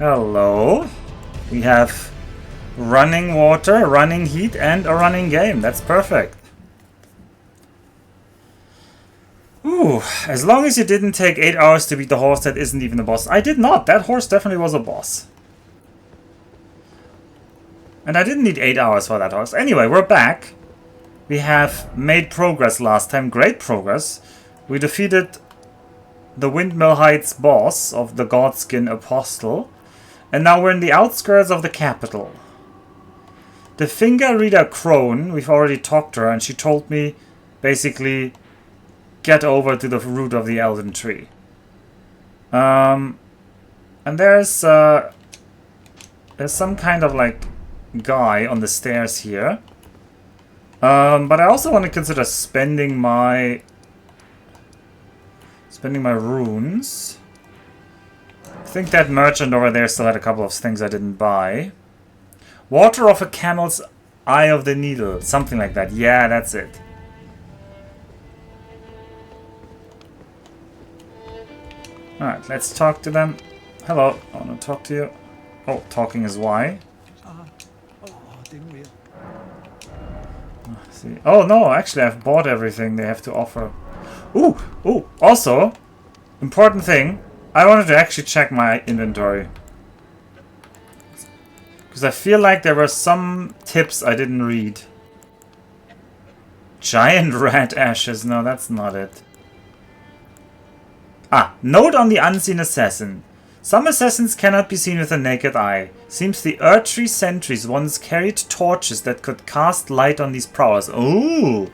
Hello. We have running water, running heat, and a running game. That's perfect. Ooh, as long as you didn't take 8 hours to beat the horse that isn't even a boss. I did not. That horse definitely was a boss. And I didn't need 8 hours for that horse. Anyway, we're back. We have made progress last time. Great progress. We defeated the Windmill Heights boss of the Godskin Apostle. And now we're in the outskirts of the capital. The finger reader crone, we've already talked to her, and she told me, basically, get over to the root of the Elden Tree. And there's some kind of, like, guy on the stairs here. But I also want to consider spending my runes. I think that merchant over there still had a couple of things I didn't buy. Water of a camel's eye of the needle. Something like that. Yeah, that's it. Alright, let's talk to them. Hello, I want to talk to you. Oh, talking is why. See. Oh no, actually I've bought everything they have to offer. Ooh, also, important thing. I wanted to actually check my inventory. Because I feel like there were some tips I didn't read. Giant rat ashes. No, that's not it. Ah, note on the unseen assassin. Some assassins cannot be seen with the naked eye. Seems the Erdtree sentries once carried torches that could cast light on these prowlers. Ooh!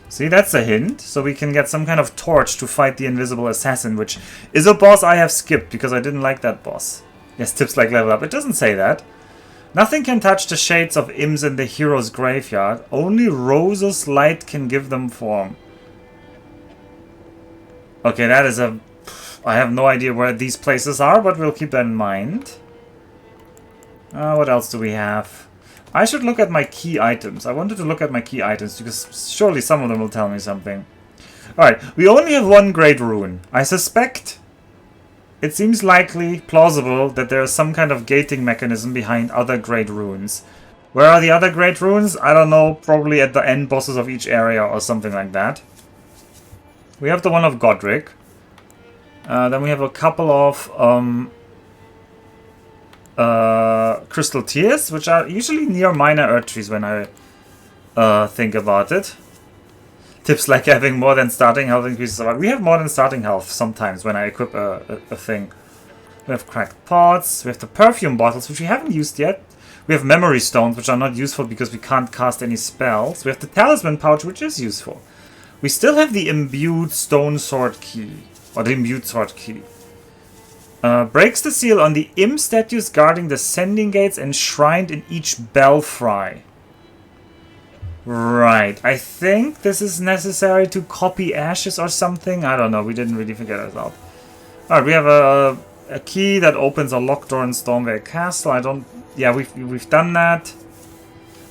See, that's a hint. So we can get some kind of torch to fight the invisible assassin, which is a boss I have skipped because I didn't like that boss. Yes, tips like level up. It doesn't say that. Nothing can touch the shades of imps in the hero's graveyard. Only Rosa's light can give them form. Okay, that is a... I have no idea where these places are, but we'll keep that in mind. What else do we have? I should look at my key items. I wanted to look at my key items because surely some of them will tell me something. Alright, we only have one great rune. I suspect it seems likely, plausible, that there is some kind of gating mechanism behind other great runes. Where are the other great runes? I don't know, probably at the end bosses of each area or something like that. We have the one of Godric. Then we have a couple of Crystal Tears, which are usually near minor Erdtrees when I think about it. Tips like having more than starting health increases. We have more than starting health sometimes when I equip a thing. We have cracked pots. We have the perfume bottles, which we haven't used yet. We have memory stones, which are not useful because we can't cast any spells. We have the talisman pouch, which is useful. We still have the imbued stone sword key. Or the imbued sword key. Breaks the seal on the imp statues guarding the sending gates enshrined in each belfry. Right. I think this is necessary to copy ashes or something. I don't know. We didn't really figure that out. Alright, we have a key that opens a locked door in Stormvale Castle. Yeah, we've done that.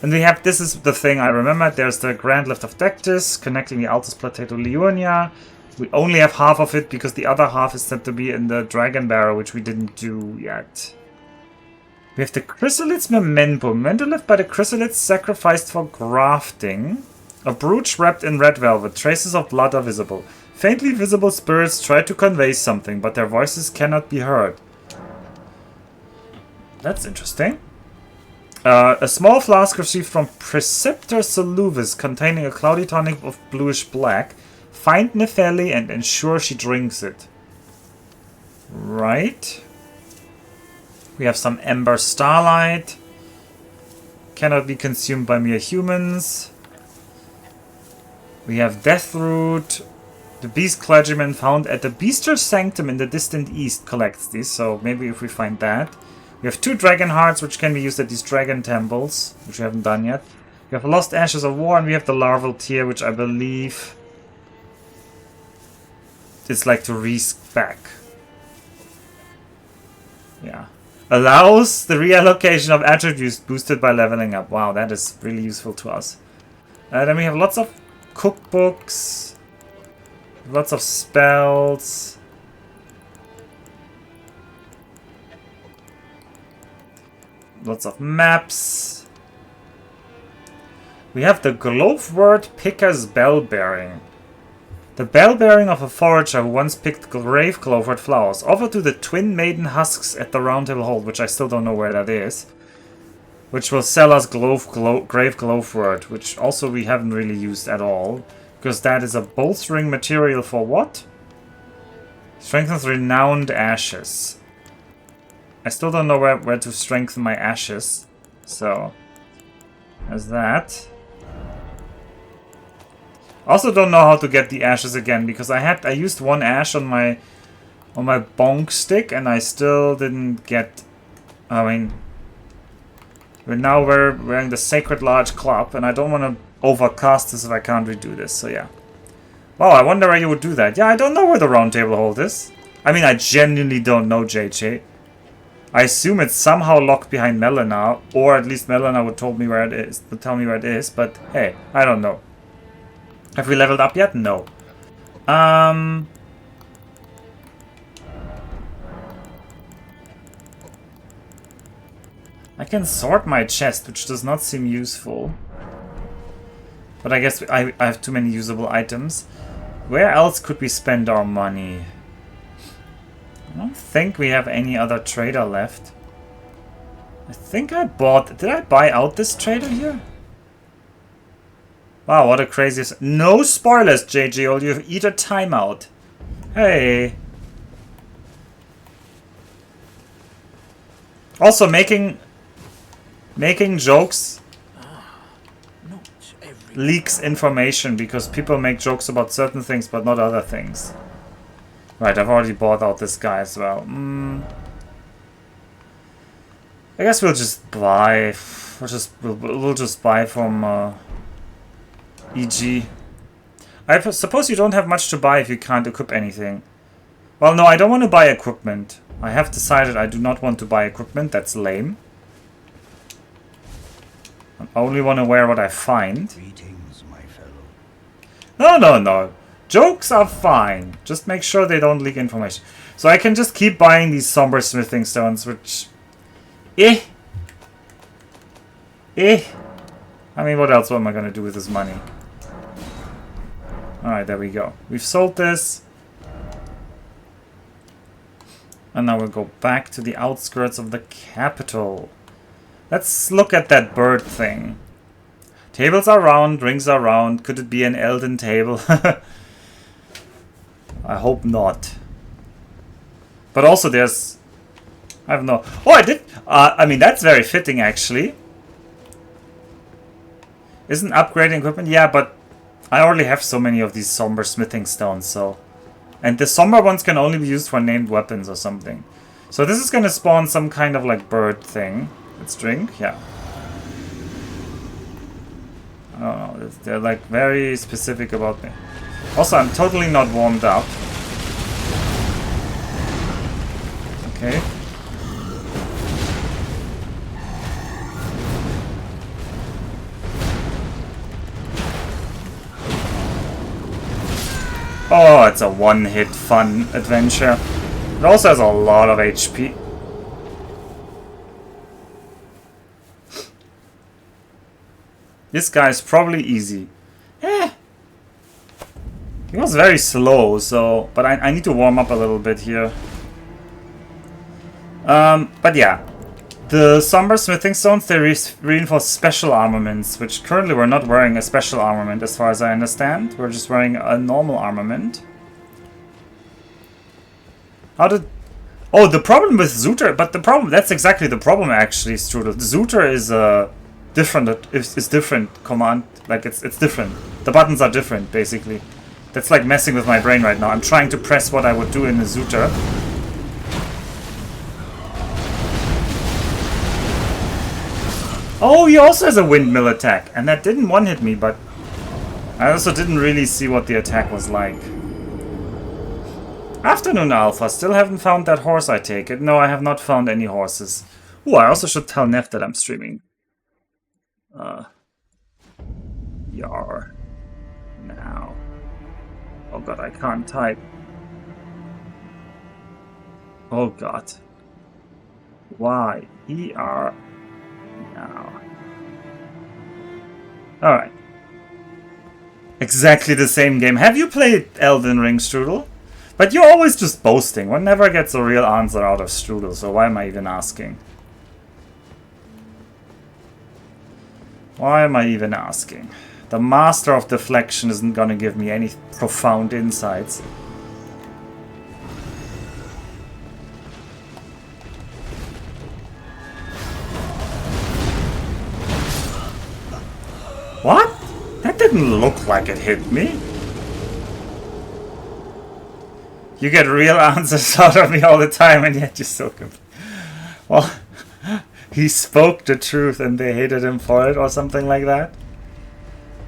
And we have, this is the thing I remember. There's the Grand Lift of Dectus, connecting the Altus Plateau to Leonia. We only have half of it because the other half is said to be in the Dragon Barrow, which we didn't do yet. We have the Chrysalids Memento. Memento left by the Chrysalids sacrificed for grafting. A brooch wrapped in red velvet. Traces of blood are visible. Faintly visible spirits try to convey something, but their voices cannot be heard. That's interesting. A small flask received from Preceptor Saluvis containing a cloudy tonic of bluish black. Find Nefeli and ensure she drinks it. Right. We have some Ember Starlight. Cannot be consumed by mere humans. We have Deathroot. The Beast Clergyman found at the Beaster Sanctum in the distant east collects these, so maybe if we find that. We have 2 Dragon Hearts, which can be used at these Dragon Temples, which we haven't done yet. We have Lost Ashes of War, and we have the Larval Tier, which I believe it's like to respec. Yeah. Allows the reallocation of attributes boosted by leveling up. Wow, that is really useful to us. Then we have lots of cookbooks. Lots of spells. Lots of maps. We have the Glowwort Picker's Bell Bearing. The bell bearing of a forager who once picked grave glowwort flowers. Offered to the twin maiden husks at the Round Table Hold, which I still don't know where that is. Which will sell us grave glowwort, which also we haven't really used at all. Because that is a bolstering material for what? Strengthens renowned ashes. I still don't know where to strengthen my ashes. So, there's that. Also don't know how to get the ashes again, because I used one ash on my bonk stick and I still didn't get. I mean, we're now wearing the Sacred Large Club, and I don't want to overcast this if I can't redo this. So yeah. Wow, I wonder where you would do that. Yeah, I don't know where the Round Table Hold is. I mean, I genuinely don't know, JJ. I assume it's somehow locked behind Melina, or at least Melina would tell me where it is. But hey, I don't know. Have we leveled up yet? No. I can sort my chest, which does not seem useful. But I guess I have too many usable items. Where else could we spend our money? I don't think we have any other trader left. I think I bought... Did I buy out this trader here? Wow, what a crazy... No spoilers, JJ, or you eat a timeout. Hey. Also, making jokes leaks information, because people make jokes about certain things but not other things. Right, I've already bought out this guy as well. I guess we'll just buy... We'll just buy from... EG. I suppose you don't have much to buy if you can't equip anything. Well, no, I don't want to buy equipment. I have decided I do not want to buy equipment. That's lame. I only want to wear what I find. Greetings, my fellow. No. Jokes are fine. Just make sure they don't leak information. So I can just keep buying these somber smithing stones, which... I mean, what else am I going to do with this money? Alright, there we go. We've sold this. And now we'll go back to the outskirts of the capital. Let's look at that bird thing. Tables are round, rings are round. Could it be an Elden table? I hope not. But also there's... I have no... Oh, I did... I mean, that's very fitting, actually. Isn't upgrading equipment? Yeah, but I already have so many of these somber smithing stones, so... And the somber ones can only be used for named weapons or something. So this is going to spawn some kind of like bird thing. Let's drink, yeah. I don't know, they're like very specific about me. Also, I'm totally not warmed up. Okay. Oh, it's a one-hit fun adventure. It also has a lot of HP. This guy's probably easy. He was very slow, so... But I need to warm up a little bit here. But yeah. The somber smithing stones, they reinforce special armaments, which currently we're not wearing a special armament as far as I understand. We're just wearing a normal armament. How did... Oh, the problem with Zooter... But the problem... That's exactly the problem, actually, Strudel. Zooter is different. It's different command. Like, it's different. The buttons are different, basically. That's like messing with my brain right now. I'm trying to press what I would do in a Zooter. Oh, he also has a windmill attack. And that didn't one-hit me, but... I also didn't really see what the attack was like. Afternoon, Alpha. Still haven't found that horse, I take it. No, I have not found any horses. Ooh, I also should tell Neff that I'm streaming. Yar. Now. Oh god, I can't type. Oh god. Y-E-R. Oh. Alright. Exactly the same game. Have you played Elden Ring, Strudel? But you're always just boasting. One never gets a real answer out of Strudel, so why am I even asking? Why am I even asking? The master of deflection isn't gonna give me any profound insights. What? That didn't look like it hit me. You get real answers out of me all the time, and yet you're so confused. Well, he spoke the truth and they hated him for it, or something like that.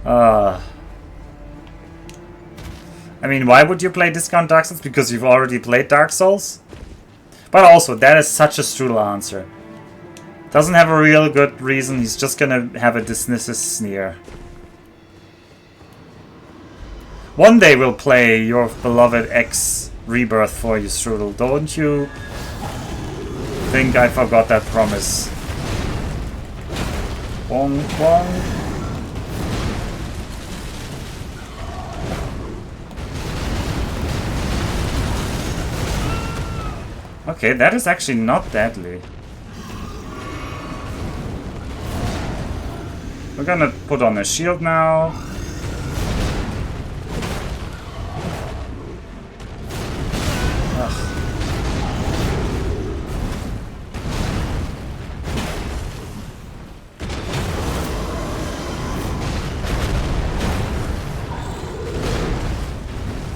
I mean, why would you play Discount Dark Souls? Because you've already played Dark Souls? But also, that is such a Strudel answer. Doesn't have a real good reason, he's just gonna have a dismissive sneer. One day we'll play your beloved X Rebirth for you, Strudel. Don't you think I forgot that promise? Bong bong. Okay, that is actually not deadly. We're gonna put on a shield now.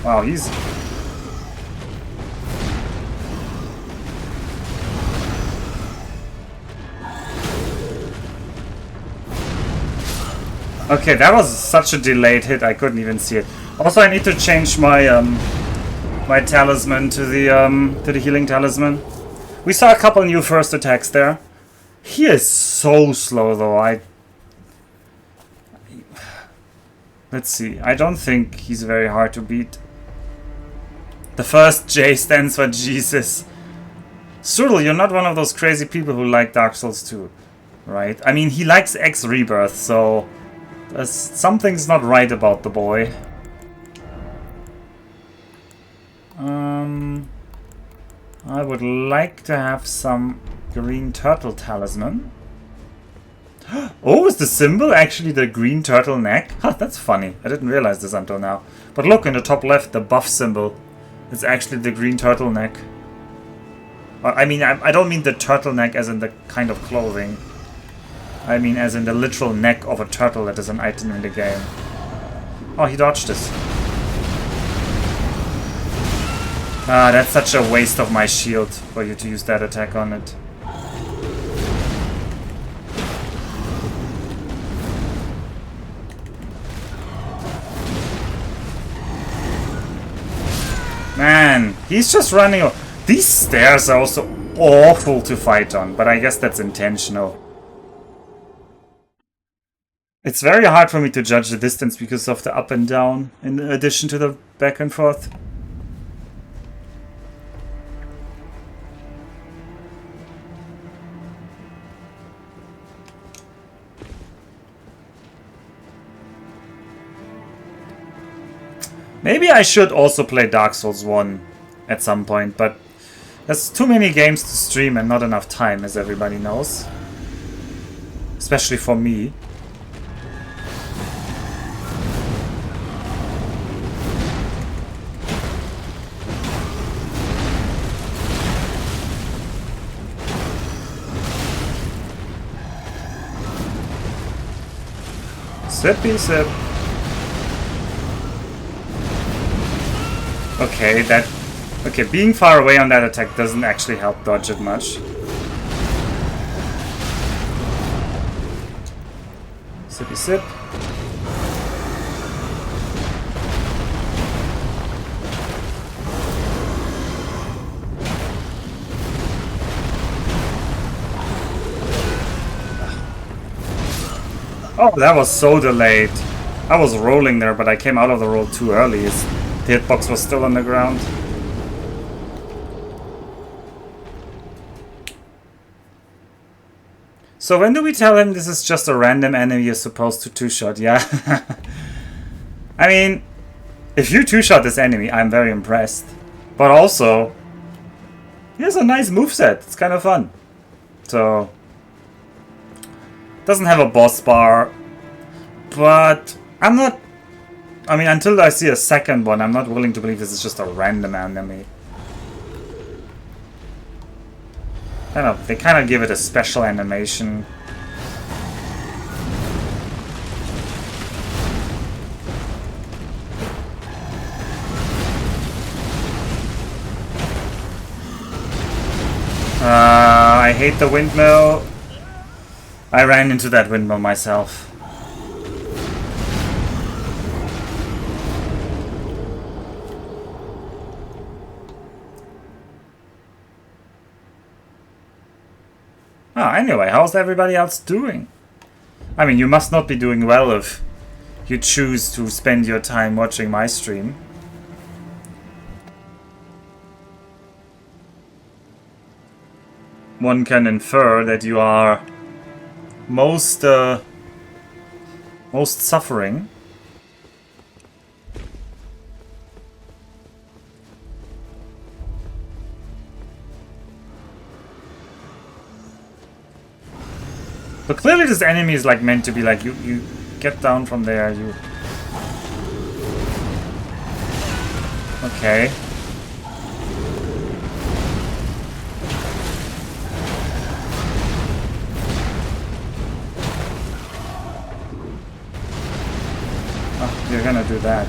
Wow, he's... Okay, that was such a delayed hit, I couldn't even see it. Also, I need to change my my talisman to the healing talisman. We saw a couple new first attacks there. He is so slow though. Let's see. I don't think he's very hard to beat. The first J stands for Jesus. Strudel, you're not one of those crazy people who like Dark Souls 2, right? I mean, he likes X Rebirth, so something's not right about the boy. I would like to have some green turtle talisman. Oh, is the symbol actually the green turtle neck? Huh, that's funny. I didn't realize this until now. But look, in the top left, the buff symbol. It's actually the green turtleneck. I mean, I don't mean the turtleneck as in the kind of clothing. I mean as in the literal neck of a turtle that is an item in the game. Oh, he dodged this. Ah, that's such a waste of my shield for you to use that attack on it. Man, he's just running. These stairs are also awful to fight on, but I guess that's intentional. It's very hard for me to judge the distance because of the up and down, in addition to the back and forth. Maybe I should also play Dark Souls 1 at some point, but there's too many games to stream and not enough time, as everybody knows. Especially for me. Sippy sip. Okay, okay, being far away on that attack doesn't actually help dodge it much. Sippy sip. Oh, that was so delayed. I was rolling there, but I came out of the roll too early. The hitbox was still on the ground. So when do we tell him this is just a random enemy you're supposed to two-shot? Yeah. I mean, if you two-shot this enemy, I'm very impressed. But also, he has a nice moveset. It's kind of fun. So, doesn't have a boss bar. But I'm not... I mean, until I see a second one, I'm not willing to believe this is just a random enemy. They kind of give it a special animation. I hate the windmill. I ran into that windmill myself. Anyway, how's everybody else doing? I mean, you must not be doing well if you choose to spend your time watching my stream. One can infer that you are most suffering. But clearly this enemy is like meant to be like, you get down from there, you... Okay. Oh, you're gonna do that.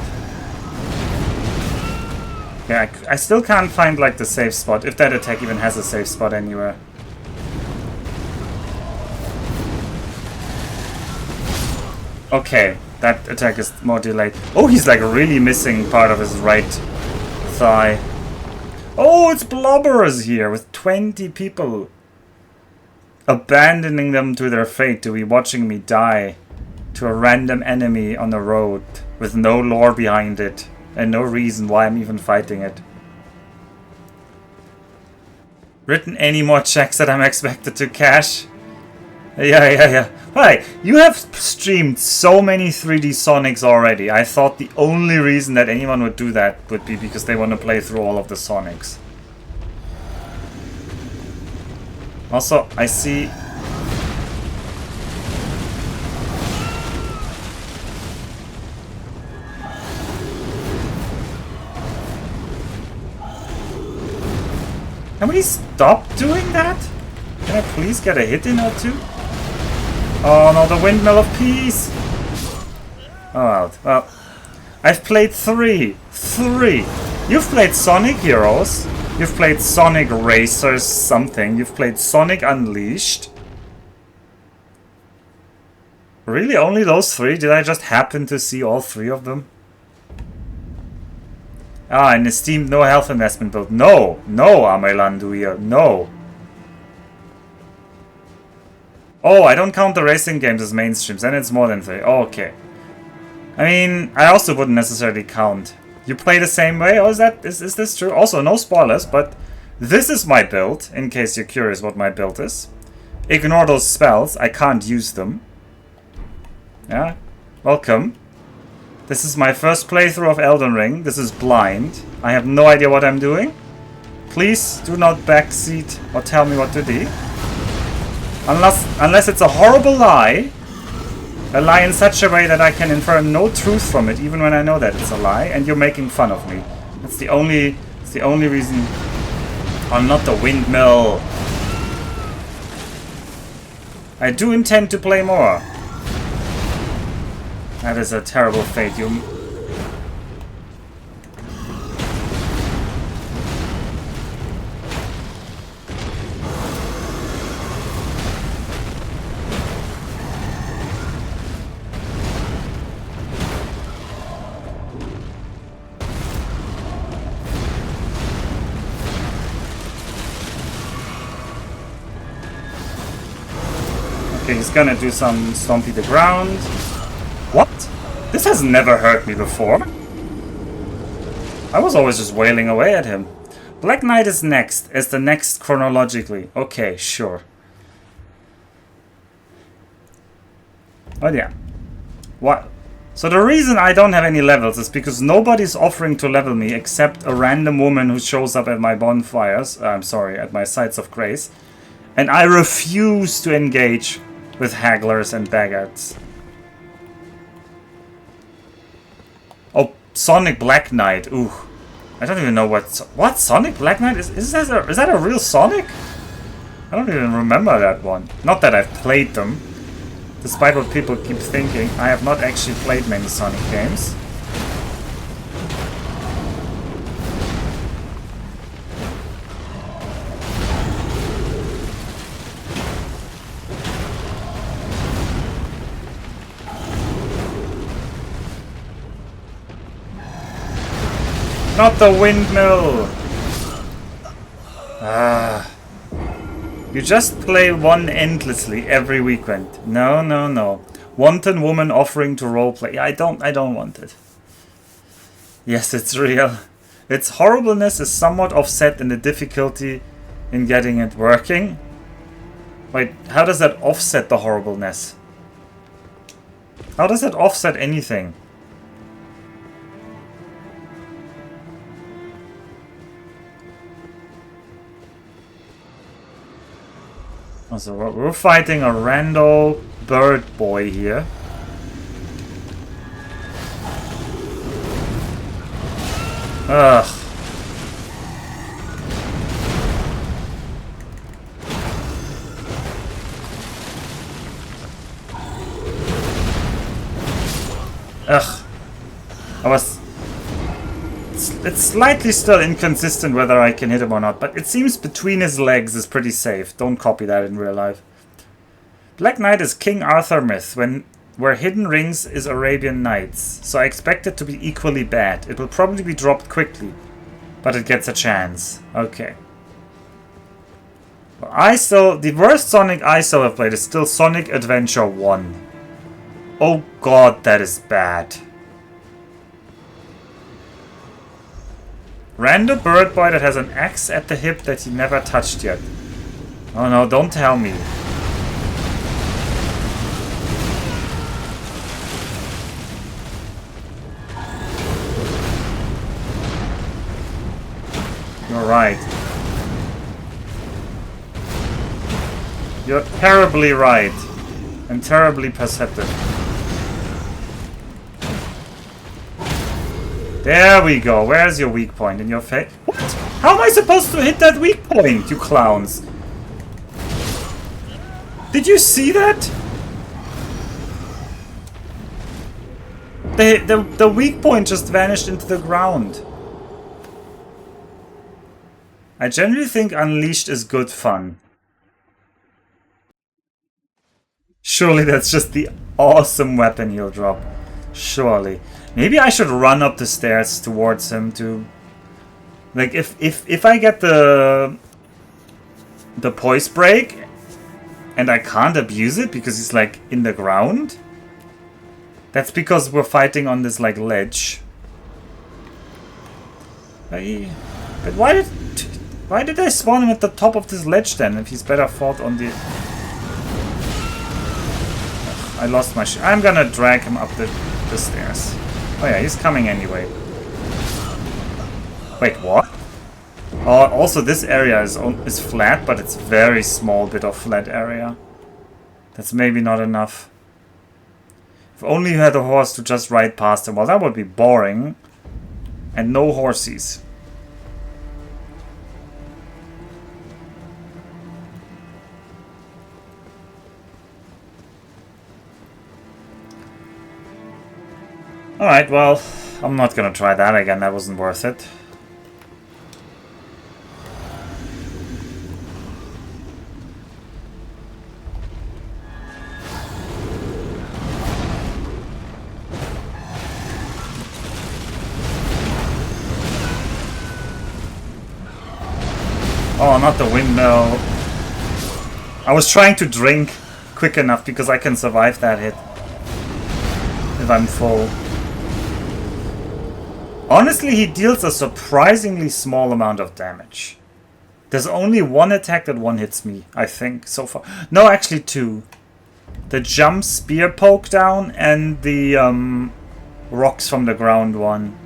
Yeah, I still can't find like the safe spot, if that attack even has a safe spot anywhere. Okay, that attack is more delayed. Oh, he's like really missing part of his right thigh. Oh, it's Blobberers here with 20 people. Abandoning them to their fate to be watching me die to a random enemy on the road with no lore behind it and no reason why I'm even fighting it. Written any more checks that I'm expected to cash? Yeah. Hi, you have streamed so many 3D Sonics already. I thought the only reason that anyone would do that would be because they want to play through all of the Sonics. Also, I see... Can we stop doing that? Can I please get a hit in or two? Oh no, the Windmill of Peace! Oh well. I've played three! You've played Sonic Heroes. You've played Sonic Racers something. You've played Sonic Unleashed. Really? Only those three? Did I just happen to see all three of them? Ah, an esteemed no health investment build. No! No, Amelanduia. No! Oh, I don't count the racing games as mainstreams, and it's more than 3. Oh, okay. I mean, I also wouldn't necessarily count. You play the same way? Oh, is this true? Also, no spoilers, but this is my build, in case you're curious what my build is. Ignore those spells, I can't use them. Yeah, welcome. This is my first playthrough of Elden Ring. This is blind. I have no idea what I'm doing. Please do not backseat or tell me what to do. Unless it's a horrible lie. A lie in such a way that I can infer no truth from it, even when I know that it's a lie, and you're making fun of me. That's the only reason. I'm not the windmill. I do intend to play more. That is a terrible fate. Okay, he's gonna do some stompy the ground. What? This has never hurt me before. I was always just wailing away at him. Black Knight is next, as the next chronologically. Okay, sure. Oh yeah. What? So the reason I don't have any levels is because nobody's offering to level me except a random woman who shows up at my bonfires. I'm sorry, at my sites of grace. And I refuse to engage with hagglers and baggards. Oh, Sonic Black Knight. Ooh. I don't even know what Sonic Black Knight is. Is that a real Sonic? I don't even remember that one. Not that I've played them. Despite what people keep thinking, I have not actually played many Sonic games. Not the windmill! Ah. You just play one endlessly every weekend. No, no, no. Wanton woman offering to roleplay. I don't want it. Yes, it's real. Its horribleness is somewhat offset in the difficulty in getting it working. Wait, how does that offset the horribleness? How does that offset anything? So we're fighting a rando bird boy here. Ugh. Ugh. It's slightly still inconsistent whether I can hit him or not, but it seems between his legs is pretty safe. Don't copy that in real life. Black Knight is King Arthur myth, where Hidden Rings is Arabian Nights, so I expect it to be equally bad. It will probably be dropped quickly, but it gets a chance. Okay. Well, the worst Sonic I still have played is still Sonic Adventure 1. Oh god, that is bad. Random bird boy that has an axe at the hip that he never touched yet. Oh no, don't tell me. You're right. You're terribly right. And terribly perceptive. There we go. Where's your weak point? In your face? What? How am I supposed to hit that weak point, you clowns? Did you see that? The weak point just vanished into the ground. I generally think Unleashed is good fun. Surely that's just the awesome weapon he'll drop. Surely. Maybe I should run up the stairs towards him to... Like, if I get the poise break and I can't abuse it because he's, like, in the ground, that's because we're fighting on this, like, ledge. But why did I spawn him at the top of this ledge then, if he's better fought on the... Ugh, I lost my shit. I'm gonna drag him up the stairs. Oh yeah, he's coming anyway. Wait, what? Oh, also this area is flat, but it's a very small bit of flat area. That's maybe not enough. If only you had a horse to just ride past him. Well, that would be boring. And no horsies. Alright, well, I'm not gonna try that again, that wasn't worth it. Oh, not the windmill. I was trying to drink quick enough because I can survive that hit. If I'm full. Honestly, he deals a surprisingly small amount of damage. There's only one attack that one hits me, I think, so far. No, actually two. The jump spear poke down and the rocks from the ground one.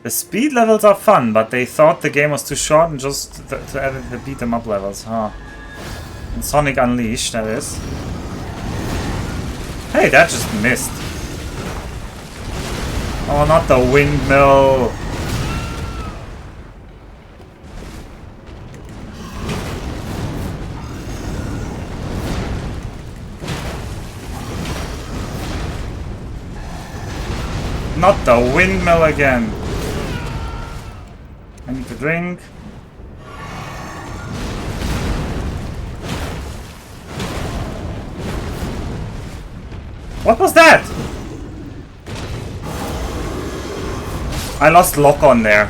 The speed levels are fun, but they thought the game was too short and just to add the beat 'em up levels, huh? And Sonic Unleashed, that is. Hey, that just missed. Oh, not the windmill. Not the windmill again. I need to drink. What was that? I lost lock on there.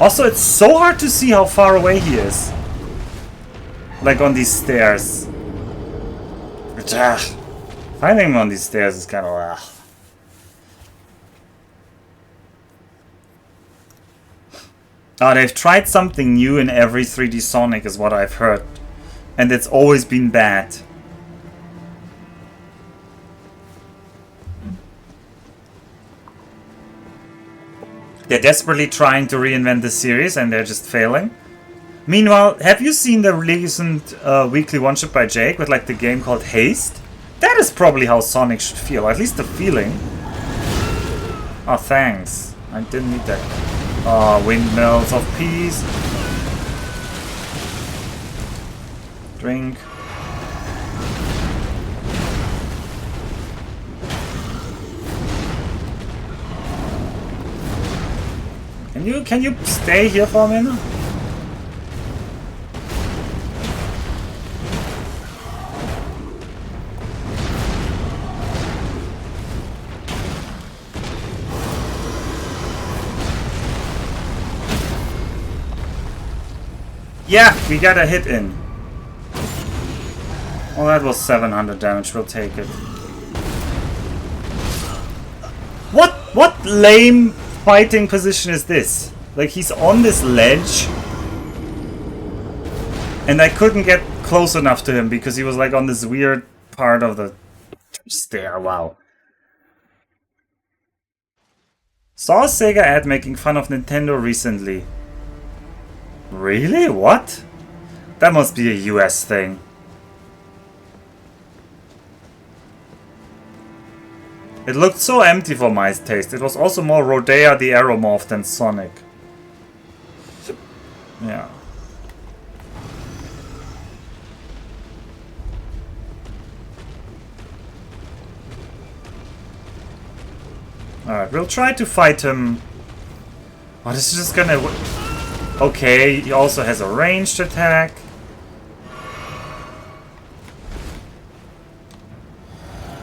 Also, it's so hard to see how far away he is. Like on these stairs. Finding him on these stairs is kind of... they've tried something new in every 3D Sonic is what I've heard. And it's always been bad. They're desperately trying to reinvent the series and they're just failing. Meanwhile, have you seen the recent weekly one-shot by Jake with like the game called Haste? That is probably how Sonic should feel, at least the feeling. Oh, thanks. I didn't need that. Oh, windmills of peace. Drink. Can you stay here for a minute? Yeah, we got a hit in. Well, that was 700 damage. We'll take it. What lame fighting position is this? Like, he's on this ledge. And I couldn't get close enough to him because he was like on this weird part of the stair. Wow. Saw a Sega ad making fun of Nintendo recently. Really? What? That must be a US thing. It looked so empty for my taste. It was also more Rodea the Aeromorph than Sonic. Yeah. Alright, we'll try to fight him. Oh, this is just gonna... Okay, he also has a ranged attack.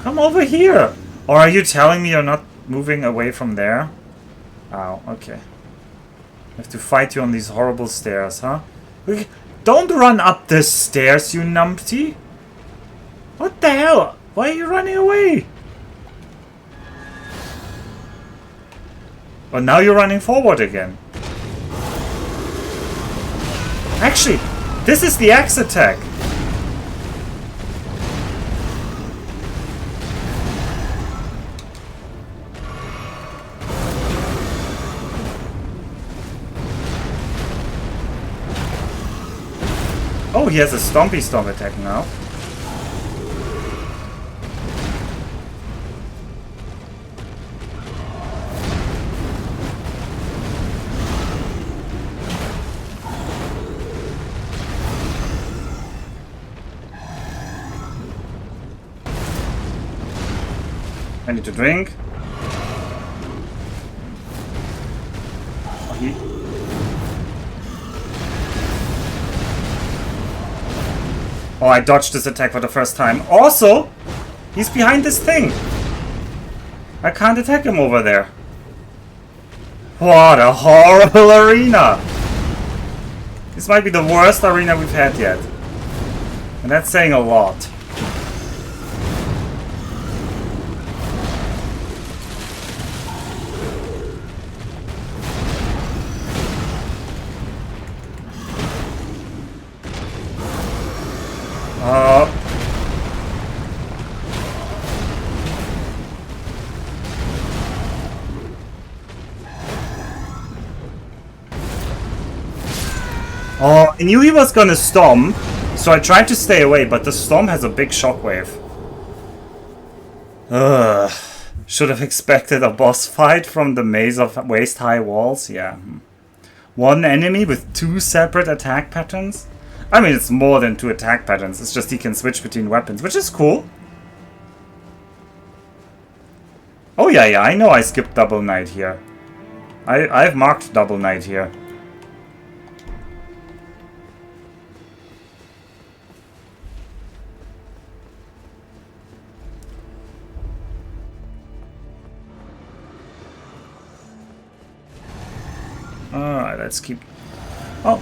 Come over here! Or are you telling me you're not moving away from there? Oh, okay. I have to fight you on these horrible stairs, huh? Don't run up the stairs, you numpty! What the hell? Why are you running away? Well, now you're running forward again. Actually, this is the axe attack. Oh, he has a Stompy Stomp attack now. I need to drink. Oh, I dodged this attack for the first time. Also, he's behind this thing. I can't attack him over there. What a horrible arena. This might be the worst arena we've had yet. And that's saying a lot. Oh, I knew he was gonna storm, so I tried to stay away, but the storm has a big shockwave. Ugh. Should have expected a boss fight from the maze of waist-high walls. Yeah. One enemy with 2 separate attack patterns? I mean, it's more than 2 attack patterns. It's just he can switch between weapons, which is cool. Oh yeah, I know I skipped Double Knight here. I've marked Double Knight here. Alright, let's keep... Oh,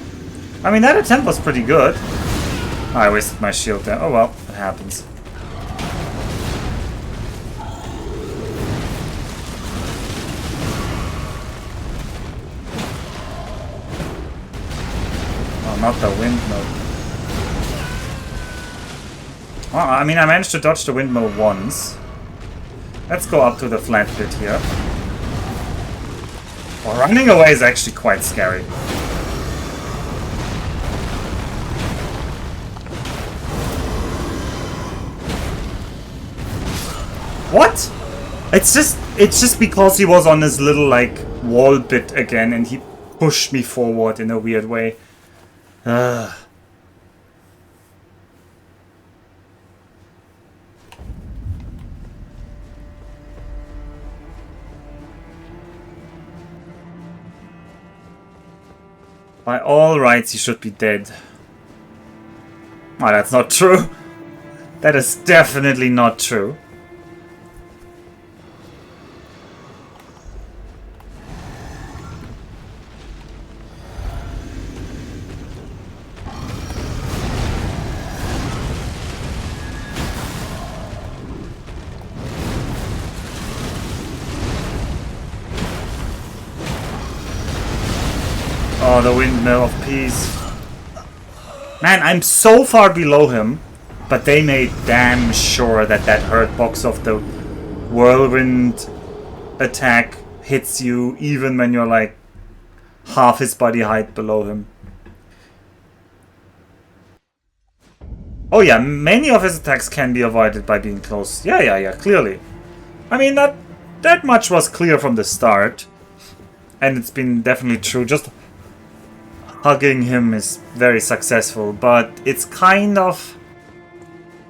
I mean, that attempt was pretty good. Oh, I wasted my shield there. Oh well, it happens. Oh, not the windmill. Oh, I mean, I managed to dodge the windmill once. Let's go up to the flat pit here. Well, running away is actually quite scary. What? It's just because he was on his little like wall bit again and he pushed me forward in a weird way. Ugh. By all rights, he should be dead. Oh, that's not true. That is definitely not true. Oh, the windmill of peace. Man, I'm so far below him, but they made damn sure that that hurt box of the whirlwind attack hits you even when you're like half his body height below him. Oh yeah, many of his attacks can be avoided by being close. Yeah, clearly. I mean, that much was clear from the start. And it's been definitely true. Just hugging him is very successful, but it's kind of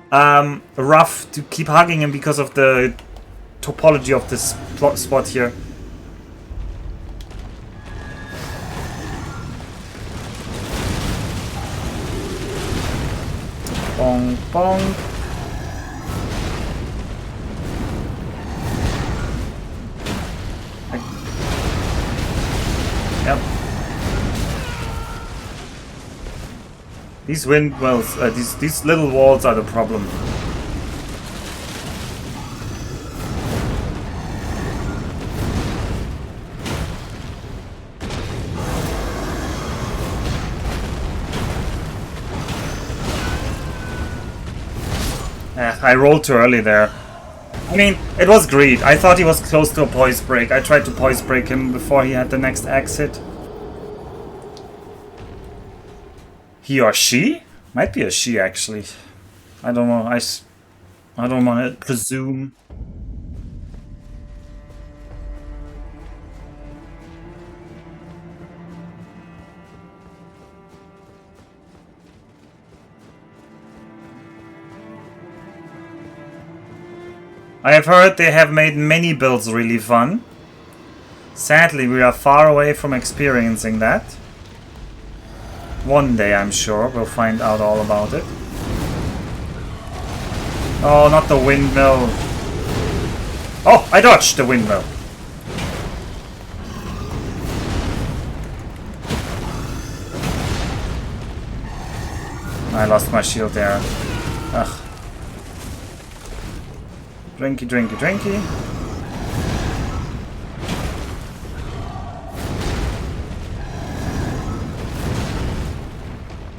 rough to keep hugging him because of the topology of this spot here. Bong bong. Yep. These windmills, these little walls are the problem. I rolled too early there. I mean, it was greed. I thought he was close to a poise break. I tried to poise break him before he had the next exit. He or she? Might be a she, actually. I don't know. I don't want to presume. I have heard they have made many builds really fun. Sadly, we are far away from experiencing that. One day, I'm sure, we'll find out all about it. Oh, not the windmill. Oh, I dodged the windmill. I lost my shield there. Ugh. Drinky, drinky, drinky.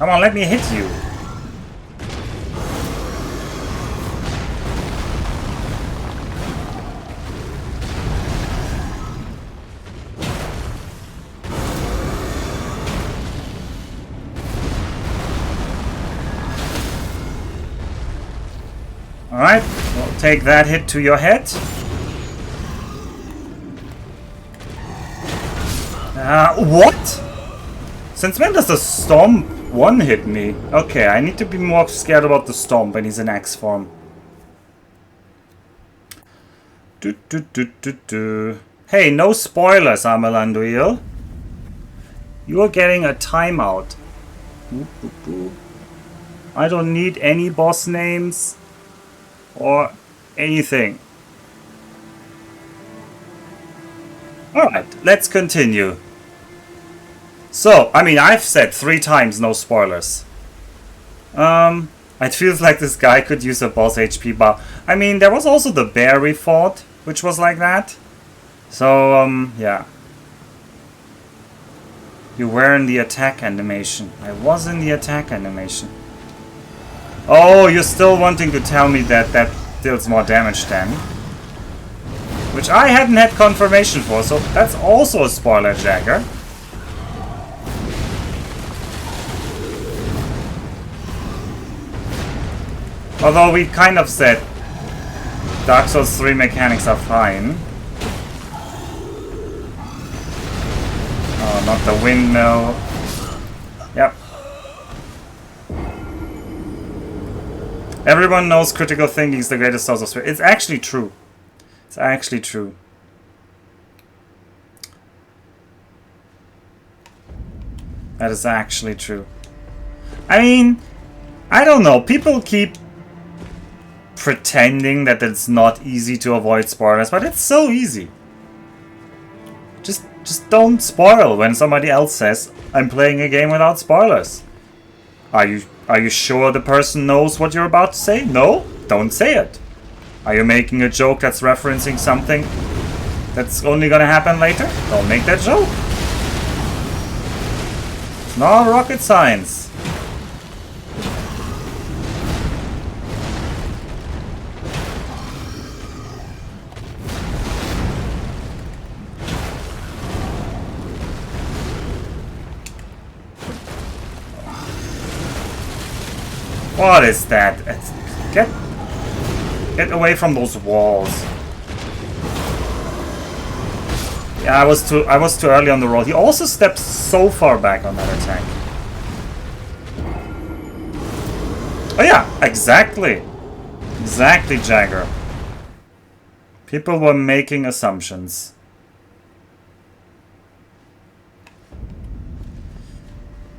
Come on, let me hit you. Alright, we'll take that hit to your head. What? Since when does the Stomp one hit me? Okay, I need to be more scared about the Stomp when he's in X form. Hey, no spoilers, Amalanduil. You're getting a timeout. I don't need any boss names or anything. Alright, let's continue. So, I mean, I've said 3 times no spoilers. It feels like this guy could use a boss HP bar. I mean, there was also the bear we fought, which was like that. So, yeah. You were in the attack animation. I was in the attack animation. Oh, you're still wanting to tell me that that deals more damage then. Which I hadn't had confirmation for, so that's also a spoiler, Jagger. Although we kind of said Dark Souls 3 mechanics are fine. Oh, not the windmill. Yep. Everyone knows critical thinking is the greatest source of spirit. It's actually true. It's actually true. That is actually true. I mean, I don't know. People keep pretending that it's not easy to avoid spoilers, but it's so easy. Just don't spoil when somebody else says, I'm playing a game without spoilers. Are you sure the person knows what you're about to say? No? Don't say it. Are you making a joke that's referencing something that's only gonna happen later? Don't make that joke. It's not rocket science. What is that? Get away from those walls. Yeah, I was too early on the roll. He also steps so far back on that attack. Oh yeah, exactly. Exactly, Jagger. People were making assumptions.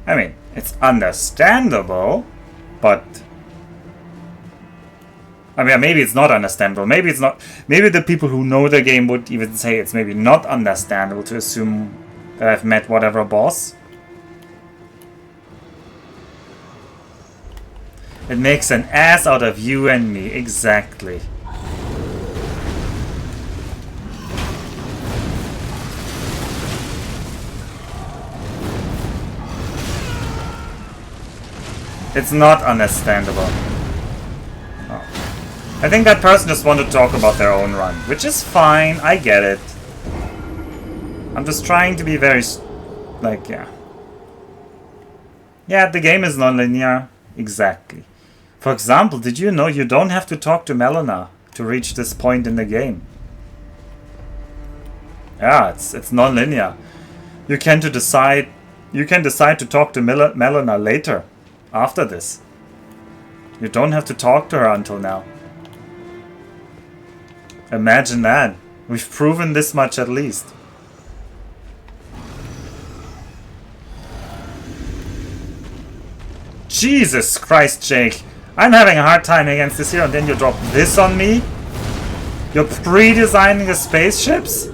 I mean, it's understandable. But I mean, maybe it's not understandable. Maybe it's not. Maybe the people who know the game would even say it's maybe not understandable to assume that I've met whatever boss. It makes an ass out of you and me. Exactly. It's not understandable. Oh. I think that person just wanted to talk about their own run, which is fine, I get it. I'm just trying to be very, like, yeah. Yeah, the game is non-linear. Exactly. For example, did you know you don't have to talk to Melina to reach this point in the game? Yeah, it's non-linear. You can decide to talk to Melina later. After this. You don't have to talk to her until now. Imagine that. We've proven this much at least. Jesus Christ, Jake. I'm having a hard time against this here, and then you drop this on me? You're pre-designing the spaceships?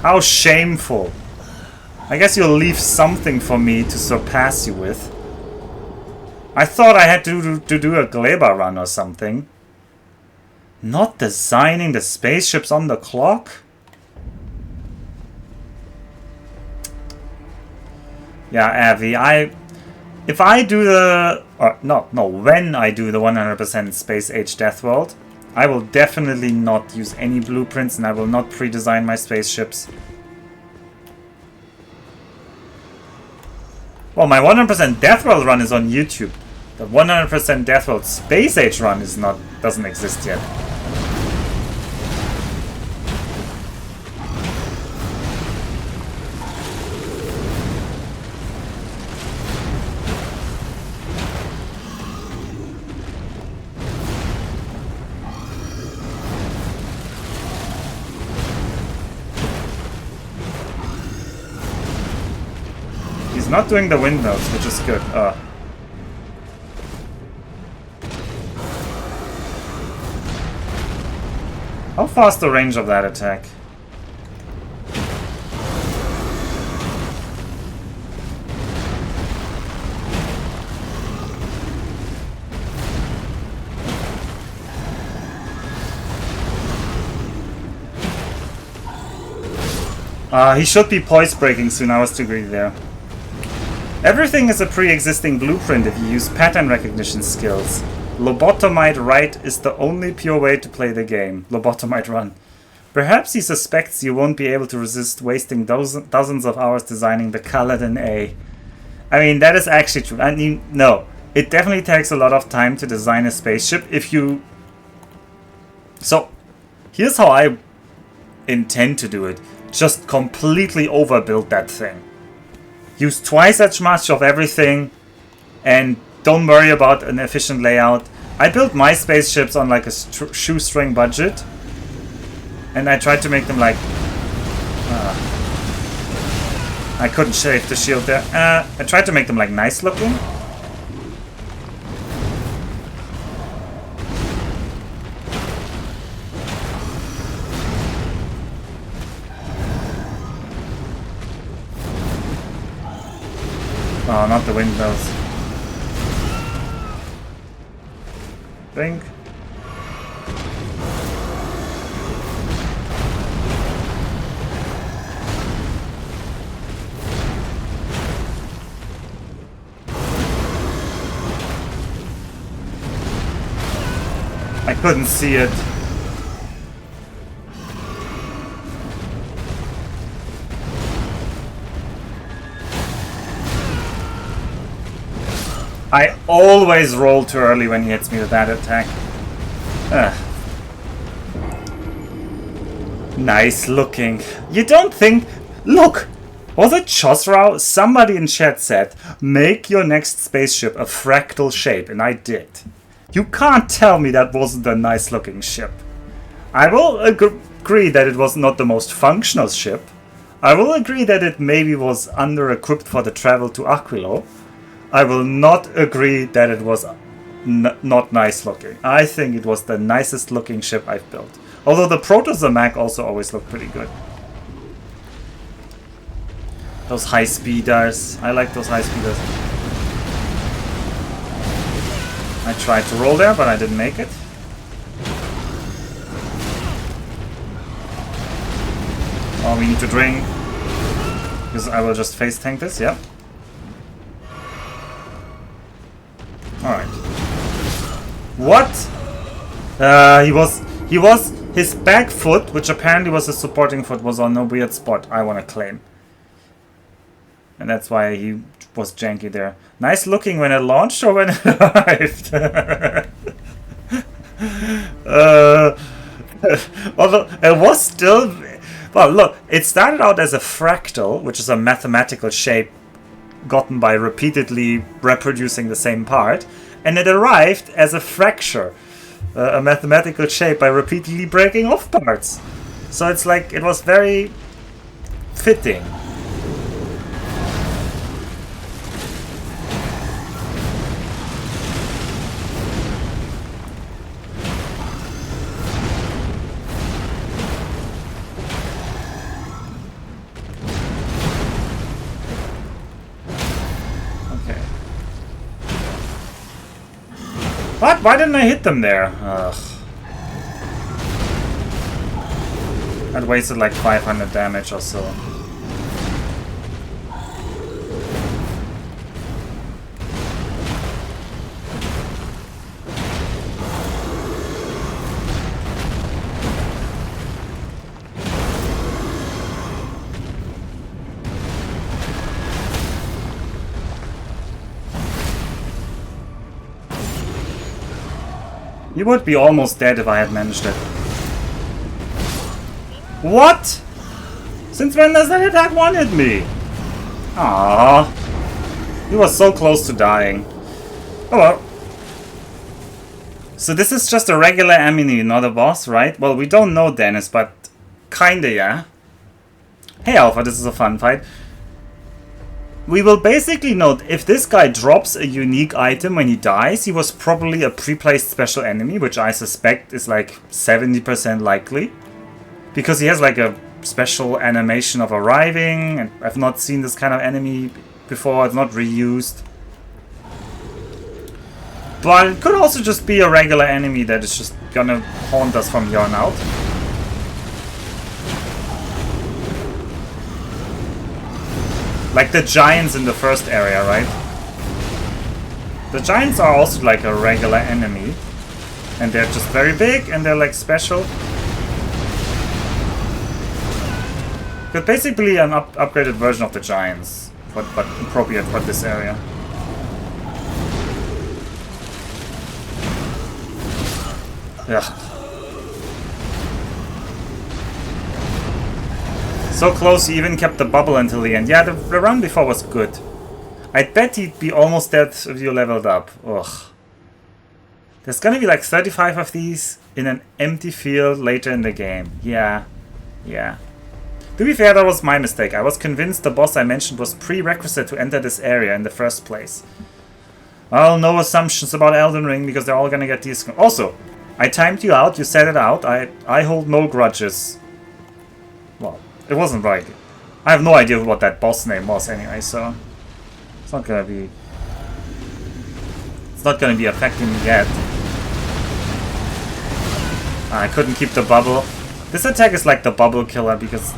How shameful. I guess you'll leave something for me to surpass you with. I thought I had to do a Gleba run or something. Not designing the spaceships on the clock? Yeah, Avi, if I do the... when I do the 100% Space Age Death World, I will definitely not use any blueprints and I will not pre-design my spaceships. Well, my 100% Death World run is on YouTube. The 100% death roll Space Age run doesn't exist yet. He's not doing the windmills, which is good. How fast the range of that attack? He should be poise breaking soon. I was too greedy there. Everything is a pre-existing blueprint if you use pattern recognition skills. Lobotomite right is the only pure way to play the game. Lobotomite run. Perhaps he suspects you won't be able to resist wasting dozens of hours designing the Kaladin A. I mean, that is actually true. I mean, no. It definitely takes a lot of time to design a spaceship if you... So, here's how I intend to do it. Just completely overbuild that thing. Use twice as much of everything and don't worry about an efficient layout. I built my spaceships on like a shoestring budget and I tried to make them like... I couldn't shave the shield there. I tried to make them like nice looking. Oh, not the windmills. Blink. I couldn't see it. I always roll too early when he hits me with that attack. Nice looking. You don't think... Look! Was it Chosrao? Somebody in chat said, make your next spaceship a fractal shape, and I did. You can't tell me that wasn't a nice looking ship. I will agree that it was not the most functional ship. I will agree that it maybe was under-equipped for the travel to Aquilo. I will not agree that it was not nice looking. I think it was the nicest looking ship I've built. Although the Protozomac also always looked pretty good. Those high speeders. I like those high speeders. I tried to roll there, but I didn't make it. Oh, we need to drink. Because I will just face tank this, yep. Alright. What? His back foot, which apparently was his supporting foot, was on a weird spot I want to claim. And that's why he was janky there. Nice looking when it launched or when it arrived? Although it was still... Well, look, it started out as a fractal, which is a mathematical shape gotten by repeatedly reproducing the same part, and it arrived as a fracture, a mathematical shape by repeatedly breaking off parts. So it's like it was very fitting. What? Why didn't I hit them there? Ugh. That wasted like 500 damage or so. would be almost dead if I had managed it. What? Since when does that attack one-hit me? Aww. He was so close to dying. Oh well. So this is just a regular enemy, not a boss, right? Well, we don't know Dennis, but kinda, yeah. Hey Alpha, this is a fun fight. We will basically note if this guy drops a unique item when he dies, he was probably a pre-placed special enemy, which I suspect is like 70% likely. Because he has like a special animation of arriving, and I've not seen this kind of enemy before, it's not reused. But it could also just be a regular enemy that is just gonna haunt us from here on out. Like the giants in the first area, right? The giants are also like a regular enemy. And they're just very big and they're like special. But basically an upgraded version of the giants. But appropriate for this area. Yeah. So close, he even kept the bubble until the end. Yeah, the run before was good. I bet he'd be almost dead if you leveled up. Ugh. There's gonna be like 35 of these in an empty field later in the game. Yeah. Yeah. To be fair, that was my mistake. I was convinced the boss I mentioned was prerequisite to enter this area in the first place. Well, no assumptions about Elden Ring because they're all gonna get these. Also, I timed you out, you said it out. I hold no grudges. Well, it wasn't right. I have no idea what that boss name was anyway, so it's not gonna be affecting me yet. I couldn't keep the bubble. This attack is like the bubble killer because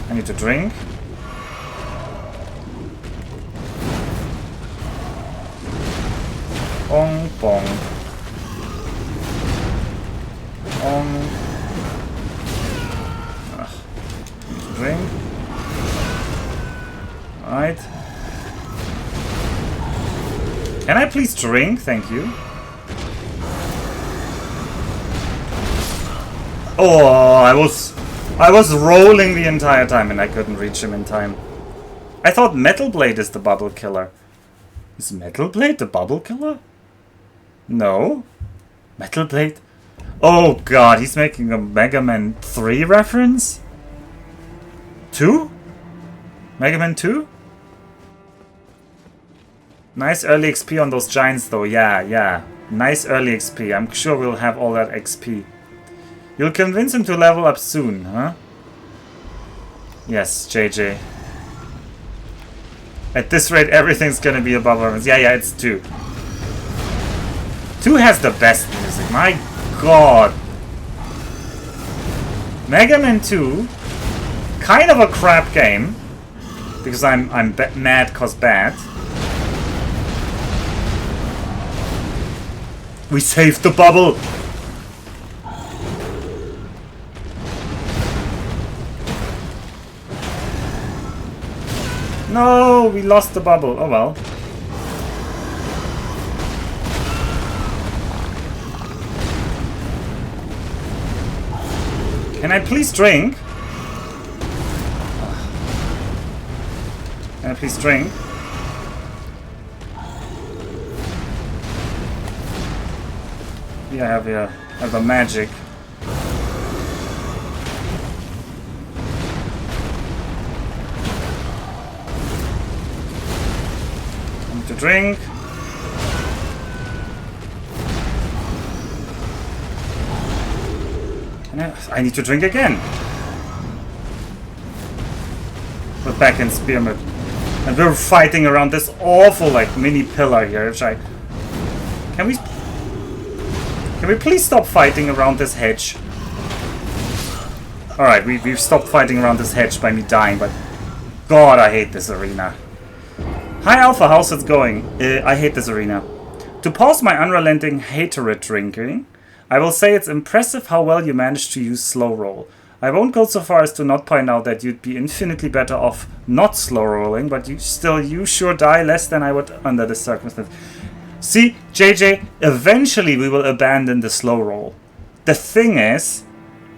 I need to drink. Bong bong. Bong. Drink. Alright. Can I please drink? Thank you. Oh, I was rolling the entire time and I couldn't reach him in time. I thought Metal Blade is the bubble killer. Is Metal Blade the bubble killer? No. Metal Blade? Oh god, he's making a Mega Man 3 reference? 2? Mega Man 2? Nice early XP on those giants though, yeah. Nice early XP, I'm sure we'll have all that XP. You'll convince him to level up soon, huh? Yes, JJ. At this rate, everything's gonna be above reference. Yeah, it's 2. 2 has the best music, my god. Mega Man 2, kind of a crap game, because I'm mad cause bad. We saved the bubble! No, we lost the bubble. Oh well. Can I please drink? Can I please drink? Yeah, I have a magic. To drink. And I need to drink again. We're back in Spearmint. And we're fighting around this awful like mini pillar here, which I... Can we please stop fighting around this hedge? Alright, we've stopped fighting around this hedge by me dying, but god, I hate this arena. Hi Alpha, how's it going? I hate this arena. To pause my unrelenting haterade drinking, I will say it's impressive how well you managed to use slow roll. I won't go so far as to not point out that you'd be infinitely better off not slow rolling, but you sure die less than I would under this circumstance. See, JJ, eventually we will abandon the slow roll. The thing is,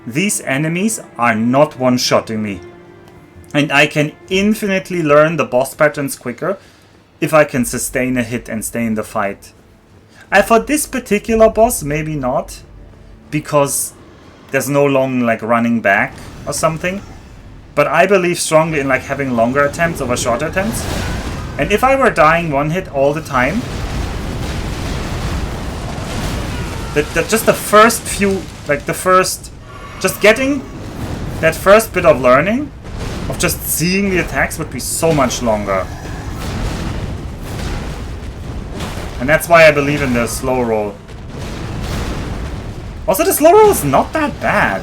these enemies are not one-shotting me. And I can infinitely learn the boss patterns quicker if I can sustain a hit and stay in the fight. For this particular boss, maybe not. Because there's no long like running back or something. But I believe strongly in like having longer attempts over shorter attempts. And if I were dying one hit all the time, just the first few, like the first, just getting that first bit of learning, of just seeing the attacks would be so much longer. And that's why I believe in the slow roll. Also, the slow roll is not that bad.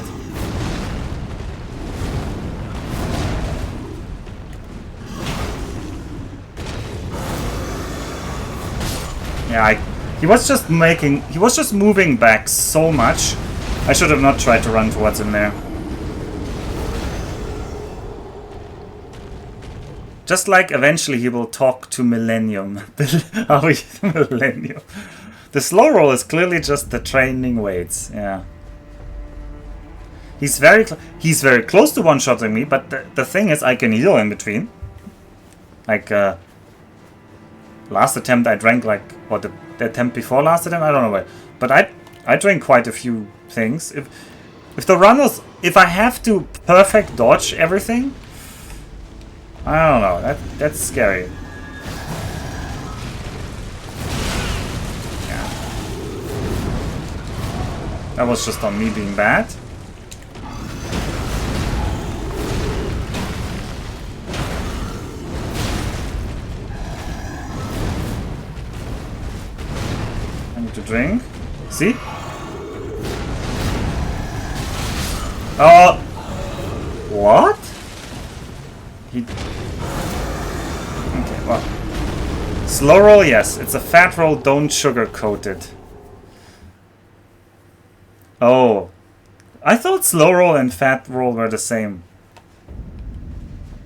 Yeah, he was just moving back so much. I should have not tried to run towards him there. Just like eventually he will talk to Millennium. Millennium. The slow roll is clearly just the training weights. Yeah. He's very close to one-shotting me, but the thing is I can heal in between. Like last attempt I drank like, or the attempt before last attempt, I don't know where. But I drank quite a few things. If the run was, if I have to perfect dodge everything, I don't know. That's scary. Yeah. That was just on me being bad. I need to drink. See? What? Okay, well. Slow roll, yes. It's a fat roll, don't sugarcoat it. Oh. I thought slow roll and fat roll were the same.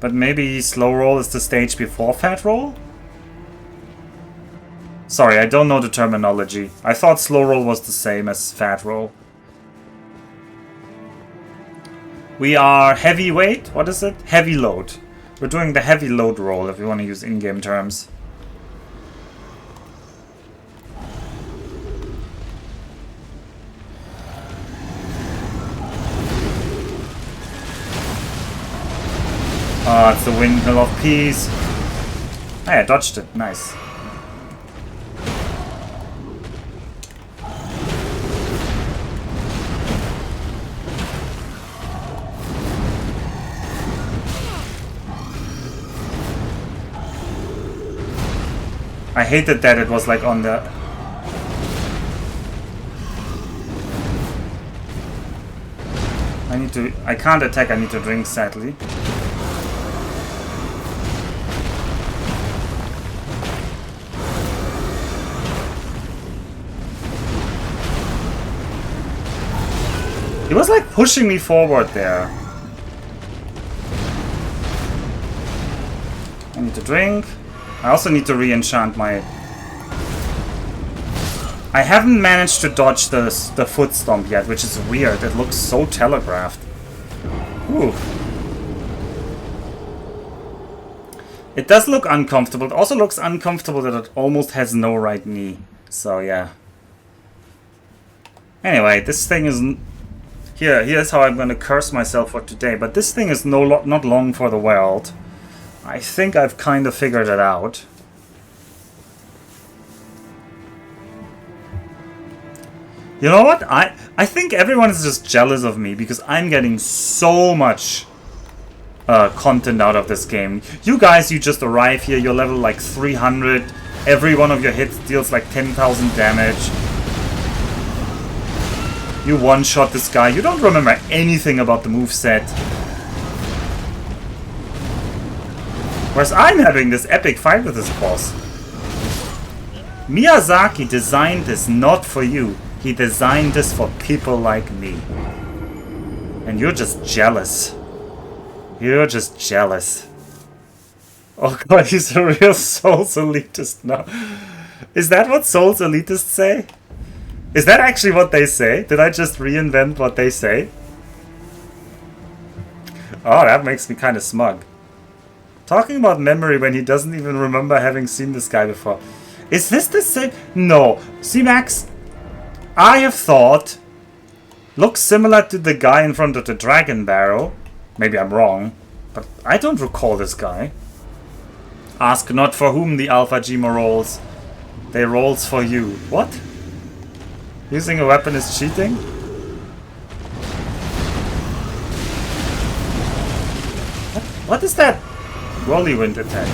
But maybe slow roll is the stage before fat roll? Sorry, I don't know the terminology. I thought slow roll was the same as fat roll. We are heavyweight. What is it? Heavy load. We're doing the heavy load roll if you want to use in-game terms. It's the Windmill of Peace. Hey, I dodged it. Nice. I hated that it was like on the... I can't attack, I need to drink, sadly. He was like pushing me forward there. I need to drink. I also need to re-enchant my... I haven't managed to dodge the foot stomp yet, which is weird. It looks so telegraphed. Ooh. It does look uncomfortable. It also looks uncomfortable that it almost has no right knee. So, yeah. Anyway, this thing is... Here's how I'm going to curse myself for today. But this thing is not long for the world. I think I've kind of figured it out. You know what? I think everyone is just jealous of me because I'm getting so much content out of this game. You guys, you just arrive here, you're level like 300. Every one of your hits deals like 10,000 damage. You one-shot this guy. You don't remember anything about the moveset. Whereas I'm having this epic fight with this boss. Miyazaki designed this not for you. He designed this for people like me. And you're just jealous. You're just jealous. Oh god, he's a real Souls elitist now. Is that what Souls elitists say? Is that actually what they say? Did I just reinvent what they say? Oh, that makes me kind of smug. Talking about memory when he doesn't even remember having seen this guy before. Is this the same? No. See, Max, I have thought looks similar to the guy in front of the dragon barrow. Maybe I'm wrong, but I don't recall this guy. Ask not for whom the Alpha Gmo rolls. They rolls for you. What? Using a weapon is cheating? What is that whirlwind attack?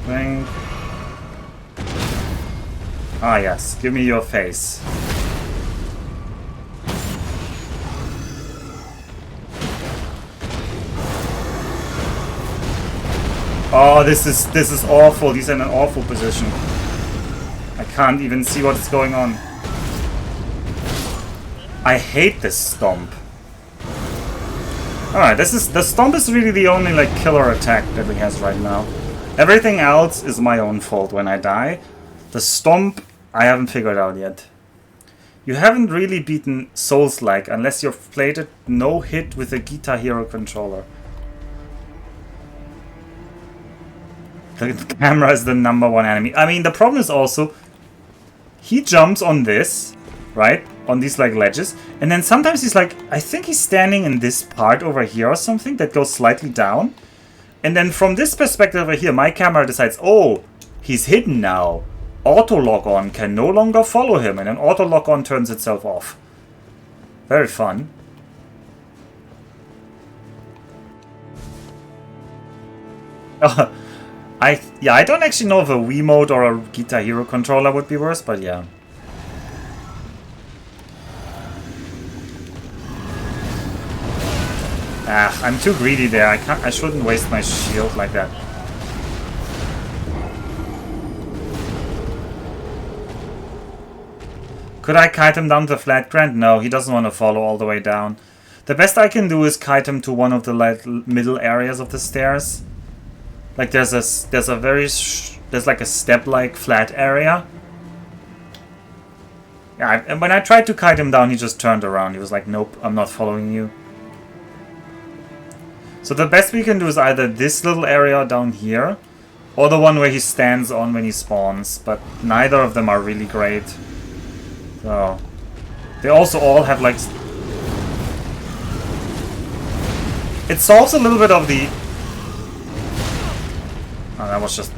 Ring. Ah yes, give me your face. Oh, this is awful. He's in an awful position. I can't even see what's going on. I hate this stomp. Alright, the stomp is really the only like killer attack that he has right now. Everything else is my own fault when I die. The stomp I haven't figured out yet. You haven't really beaten Souls-like unless you've played it no hit with a Guitar Hero controller. The camera is the #1 enemy. I mean, the problem is also he jumps on this, right? On these like ledges, and then sometimes he's like, I think he's standing in this part over here or something that goes slightly down. And then from this perspective over here, my camera decides, oh, he's hidden now. Auto lock on can no longer follow him, and then auto lock on turns itself off. Very fun. I don't actually know if a Wiimote or a Guitar Hero controller would be worse, but yeah. Ah, I'm too greedy there. I shouldn't waste my shield like that. Could I kite him down to the flat ground? No, he doesn't want to follow all the way down. The best I can do is kite him to one of the like middle areas of the stairs. Like there's like a step-like flat area. Yeah, and when I tried to kite him down, he just turned around. He was like, nope, I'm not following you. So the best we can do is either this little area down here, or the one where he stands on when he spawns, but neither of them are really great. So they also all have like... It solves a little bit of the... Oh, that was just...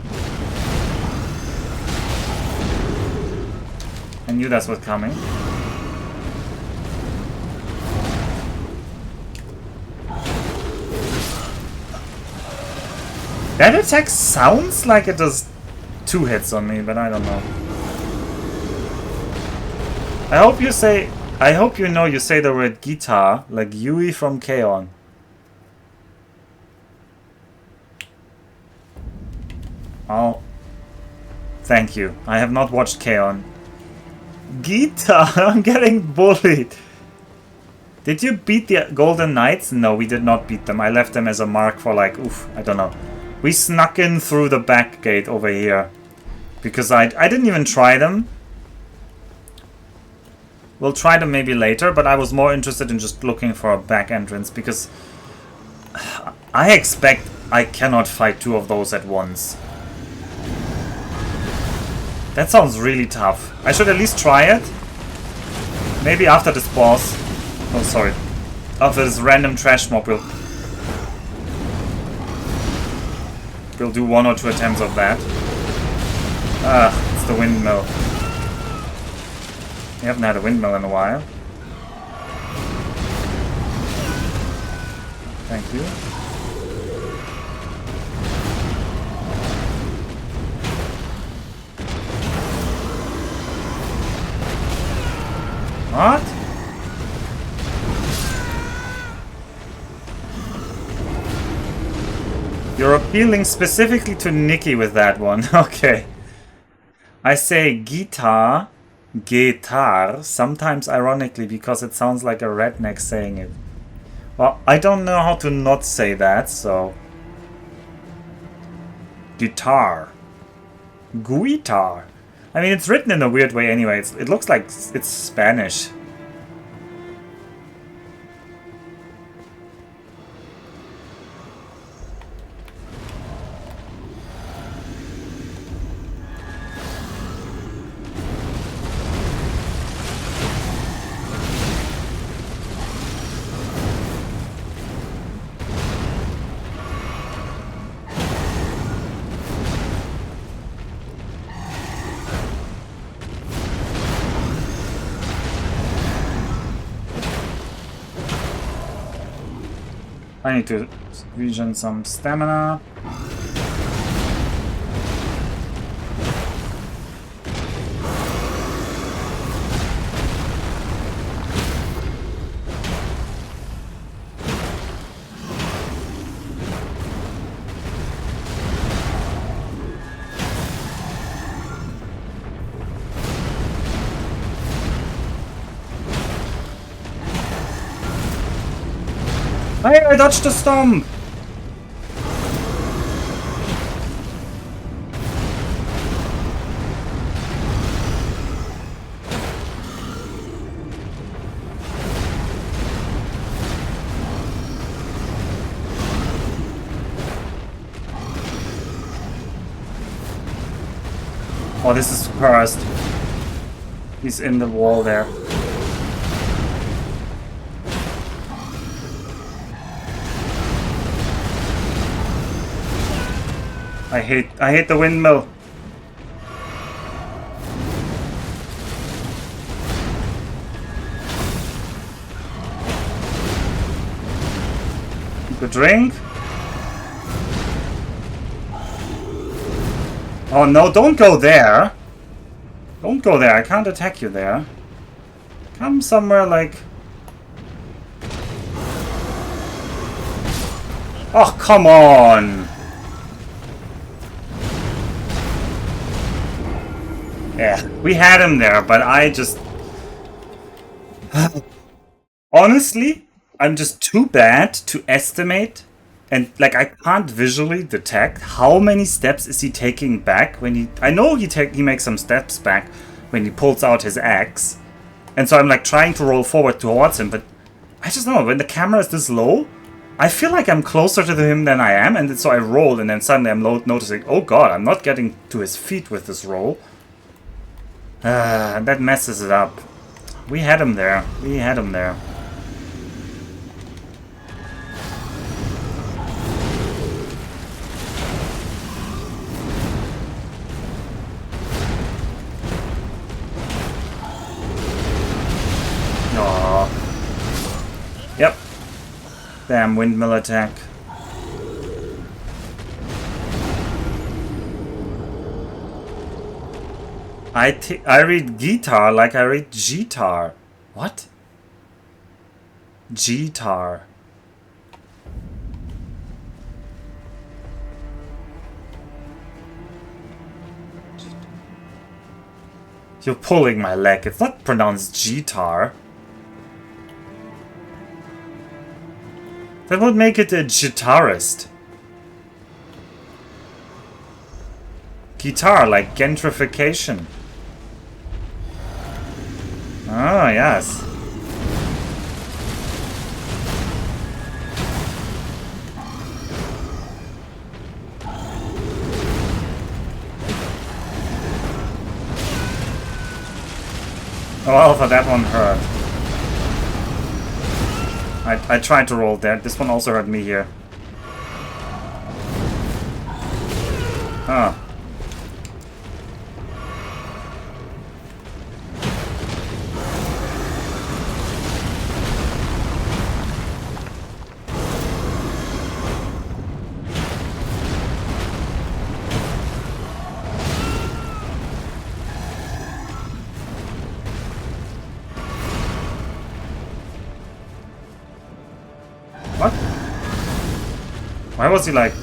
I knew that's what's coming. That attack sounds like it does 2 hits on me, but I don't know. I hope you say... I hope you know you say the word guitar, like Yui from K-On! Oh. Thank you. I have not watched K-On! Guitar! I'm getting bullied! Did you beat the Golden Knights? No, we did not beat them. I left them as a mark for like, oof, I don't know. We snuck in through the back gate over here. Because I didn't even try them. We'll try them maybe later, but I was more interested in just looking for a back entrance because I expect I cannot fight 2 of those at once. That sounds really tough. I should at least try it. Maybe after this boss. Oh, sorry. After this random trash mob, we'll do 1 or 2 attempts of that. Ah, it's the windmill. We haven't had a windmill in a while. Thank you. What? You're appealing specifically to Nikki with that one. Okay. I say guitar, guitar, sometimes ironically because it sounds like a redneck saying it. Well, I don't know how to not say that, so... Guitar. Guitar. I mean, it's written in a weird way anyway. It looks like it's Spanish. I need to regen some stamina. Hey, I dodged the storm! Oh, this is cursed. He's in the wall there. I hate the windmill. Good drink. Oh no, don't go there. Don't go there, I can't attack you there. Come somewhere like... Oh, come on! Yeah, we had him there, but I just... Honestly, I'm just too bad to estimate. And, like, I can't visually detect how many steps is he taking back when he... I know he makes some steps back when he pulls out his axe. And so I'm, like, trying to roll forward towards him, but... I just don't know, when the camera is this low, I feel like I'm closer to him than I am, and so I roll, and then suddenly I'm noticing, oh god, I'm not getting to his feet with this roll. That messes it up. We had him there. We had him there. Aww. Yep. Damn windmill attack. I read guitar like I read guitar. What? Guitar. You're pulling my leg. It's not pronounced guitar. That would make it a guitarist. Guitar, like gentrification. Oh, yes. Oh, Alpha, that one hurt. I tried to roll that. This one also hurt me here. Oh. What? Why was he like...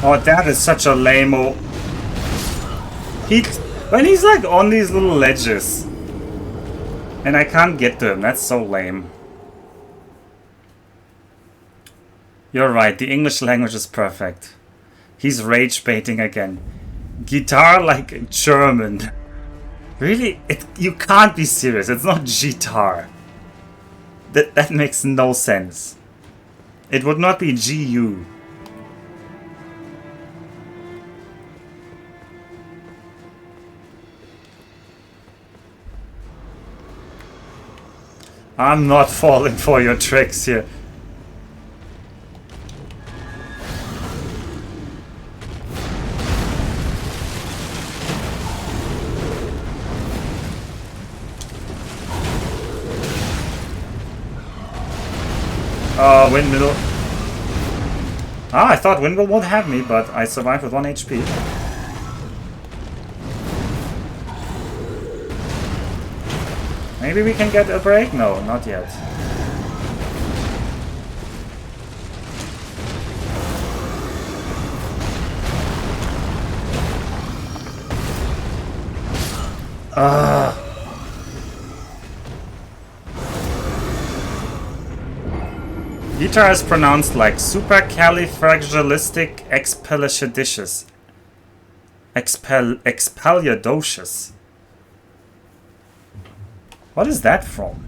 Oh, that is such a lame-o. When he's like on these little ledges and I can't get to him, that's so lame. You're right, the English language is perfect. He's rage baiting again. Guitar like German. Really? You can't be serious, it's not guitar. That makes no sense. It would not be GU. I'm not falling for your tricks here. Windmill. Ah, I thought Windmill won't have me, but I survived with 1 HP. Maybe we can get a break? No, not yet. Guitar is pronounced like supercalifragilisticexpialidocious. Expaliadocious. What is that from?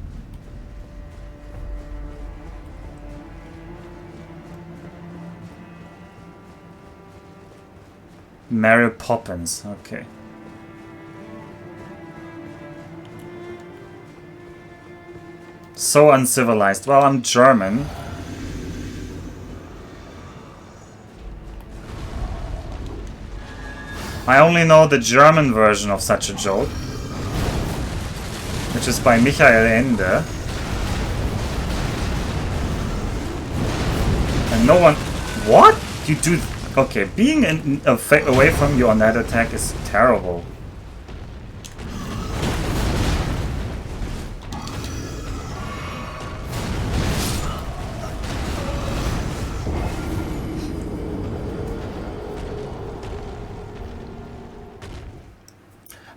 Mary Poppins, okay. So uncivilized. Well, I'm German. I only know the German version of such a joke, which is by Michael Ende. And no one... What? You do... Okay, being away from you on that attack is terrible.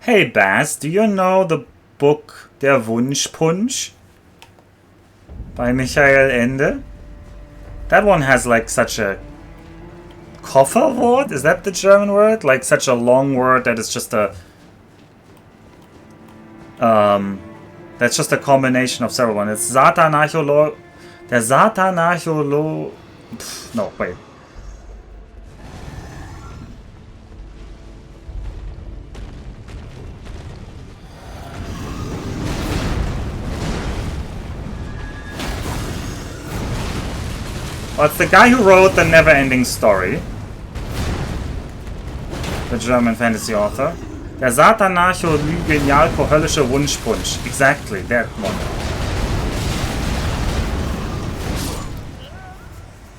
Hey Baz, do you know the book Der Wunschpunsch by Michael Ende? That one has like such a Kofferwort? Is that the German word? Like such a long word that is just a that's just a combination of several ones. It's Satanarcholo. Der Satanarcholo. No, wait. Well, it's the guy who wrote The Never-Ending Story. The German fantasy author. Der Satanarcho-Genialko-Höllische Wunschpunsch. Exactly, that one.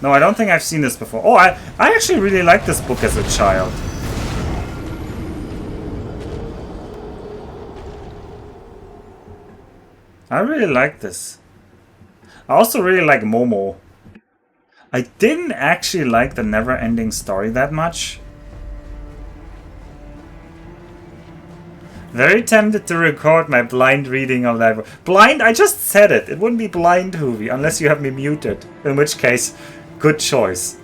No, I don't think I've seen this before. Oh, I actually really liked this book as a child. I really like this. I also really like Momo. I didn't actually like The Never-Ending Story that much. Very tempted to record my blind reading of that. Blind? I just said it. It wouldn't be blind, Hoovy, unless you have me muted. In which case, good choice.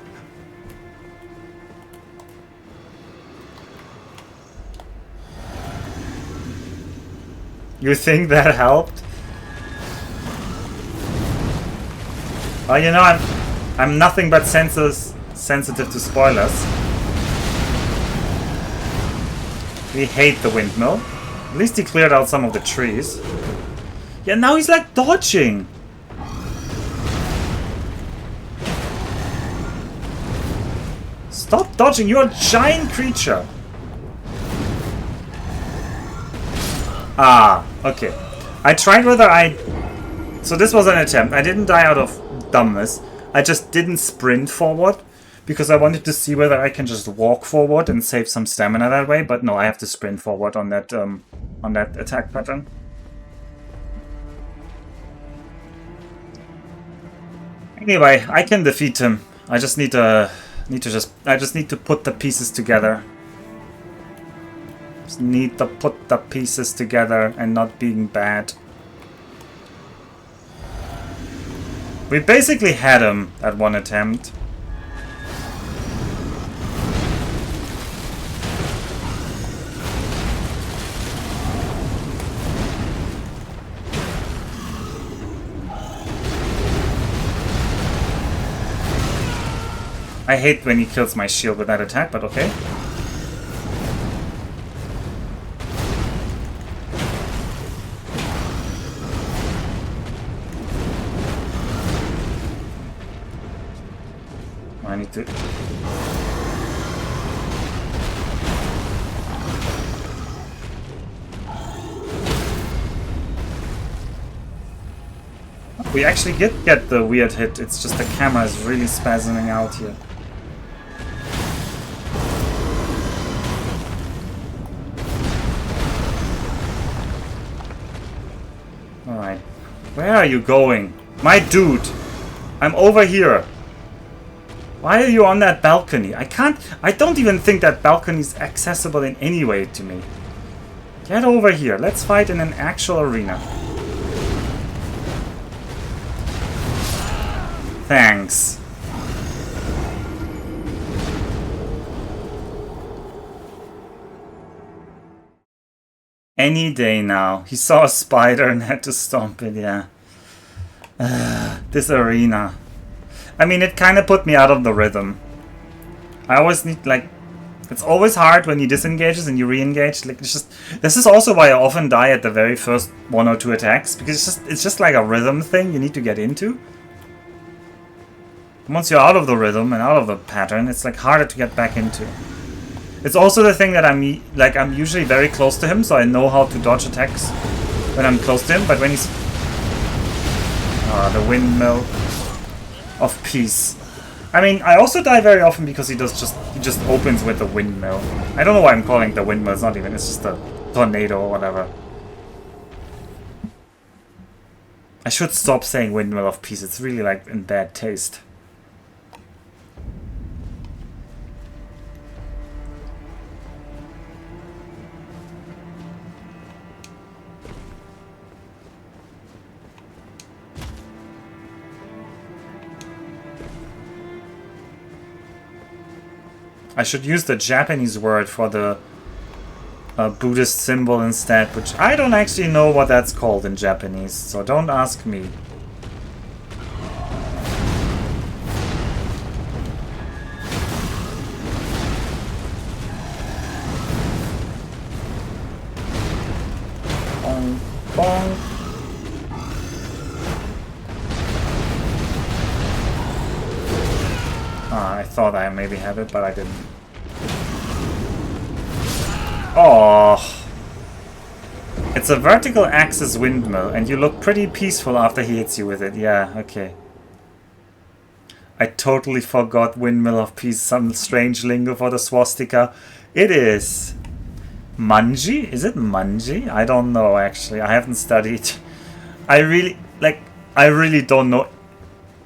You think that helped? Oh, you know, I'm nothing but sensitive to spoilers. We hate the windmill. At least he cleared out some of the trees. Yeah, now he's like dodging. Stop dodging, you're a giant creature. Ah, okay. I tried whether So this was an attempt. I didn't die out of dumbness. I just didn't sprint forward because I wanted to see whether I can just walk forward and save some stamina that way. But no, I have to sprint forward on that attack pattern. Anyway, I can defeat him. I just need to I just need to put the pieces together. Just need to put the pieces together and not being bad. We basically had him at one attempt. I hate when he kills my shield with that attack, but okay. I need to... We actually did get the weird hit, it's just the camera is really spasming out here. Alright. Where are you going? My dude! I'm over here! Why are you on that balcony? I don't even think that balcony is accessible in any way to me. Get over here. Let's fight in an actual arena. Thanks. Any day now. He saw a spider and had to stomp it, yeah. This arena. I mean, it kind of put me out of the rhythm. I always need, like... It's always hard when he disengages and you re-engage. Like, it's just... This is also why I often die at the very first 1 or 2 attacks. Because it's just like a rhythm thing you need to get into. Once you're out of the rhythm and out of the pattern, it's like harder to get back into. It's also the thing that I'm usually very close to him, so I know how to dodge attacks when I'm close to him. But when he's... the windmill of peace. I mean, I also die very often because he just opens with the windmill. I don't know why I'm calling it the windmill. It's not even. It's just a tornado or whatever. I should stop saying windmill of peace. It's really like in bad taste. I should use the Japanese word for the Buddhist symbol instead, which I don't actually know what that's called in Japanese, so don't ask me. Bong, bong. I thought I maybe had it, but I didn't. Oh, it's a vertical axis windmill, and you look pretty peaceful after he hits you with it. Yeah, okay. I totally forgot windmill of peace, some strange lingo for the swastika. It is manji? Is it manji? I don't know, actually. I haven't studied. I really don't know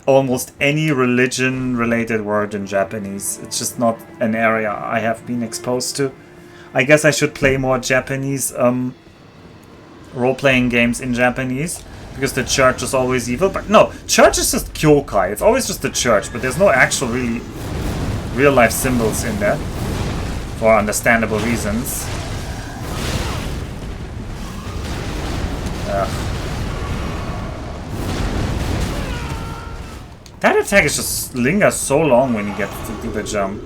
almost any religion-related word in Japanese. It's just not an area I have been exposed to. I guess I should play more Japanese role-playing games in Japanese, because the church is always evil. But no, church is just kyokai. It's always just the church, but there's no actual really real-life symbols in there, for understandable reasons. That attack is just lingers so long when you get to do the jump.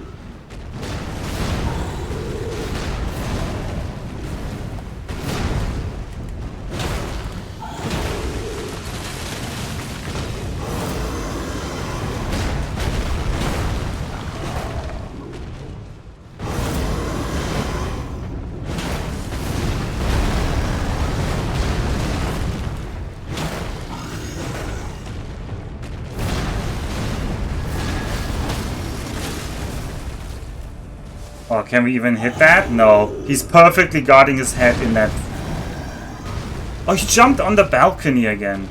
Oh, can we even hit that? No. He's perfectly guarding his head in that. Oh, he jumped on the balcony again.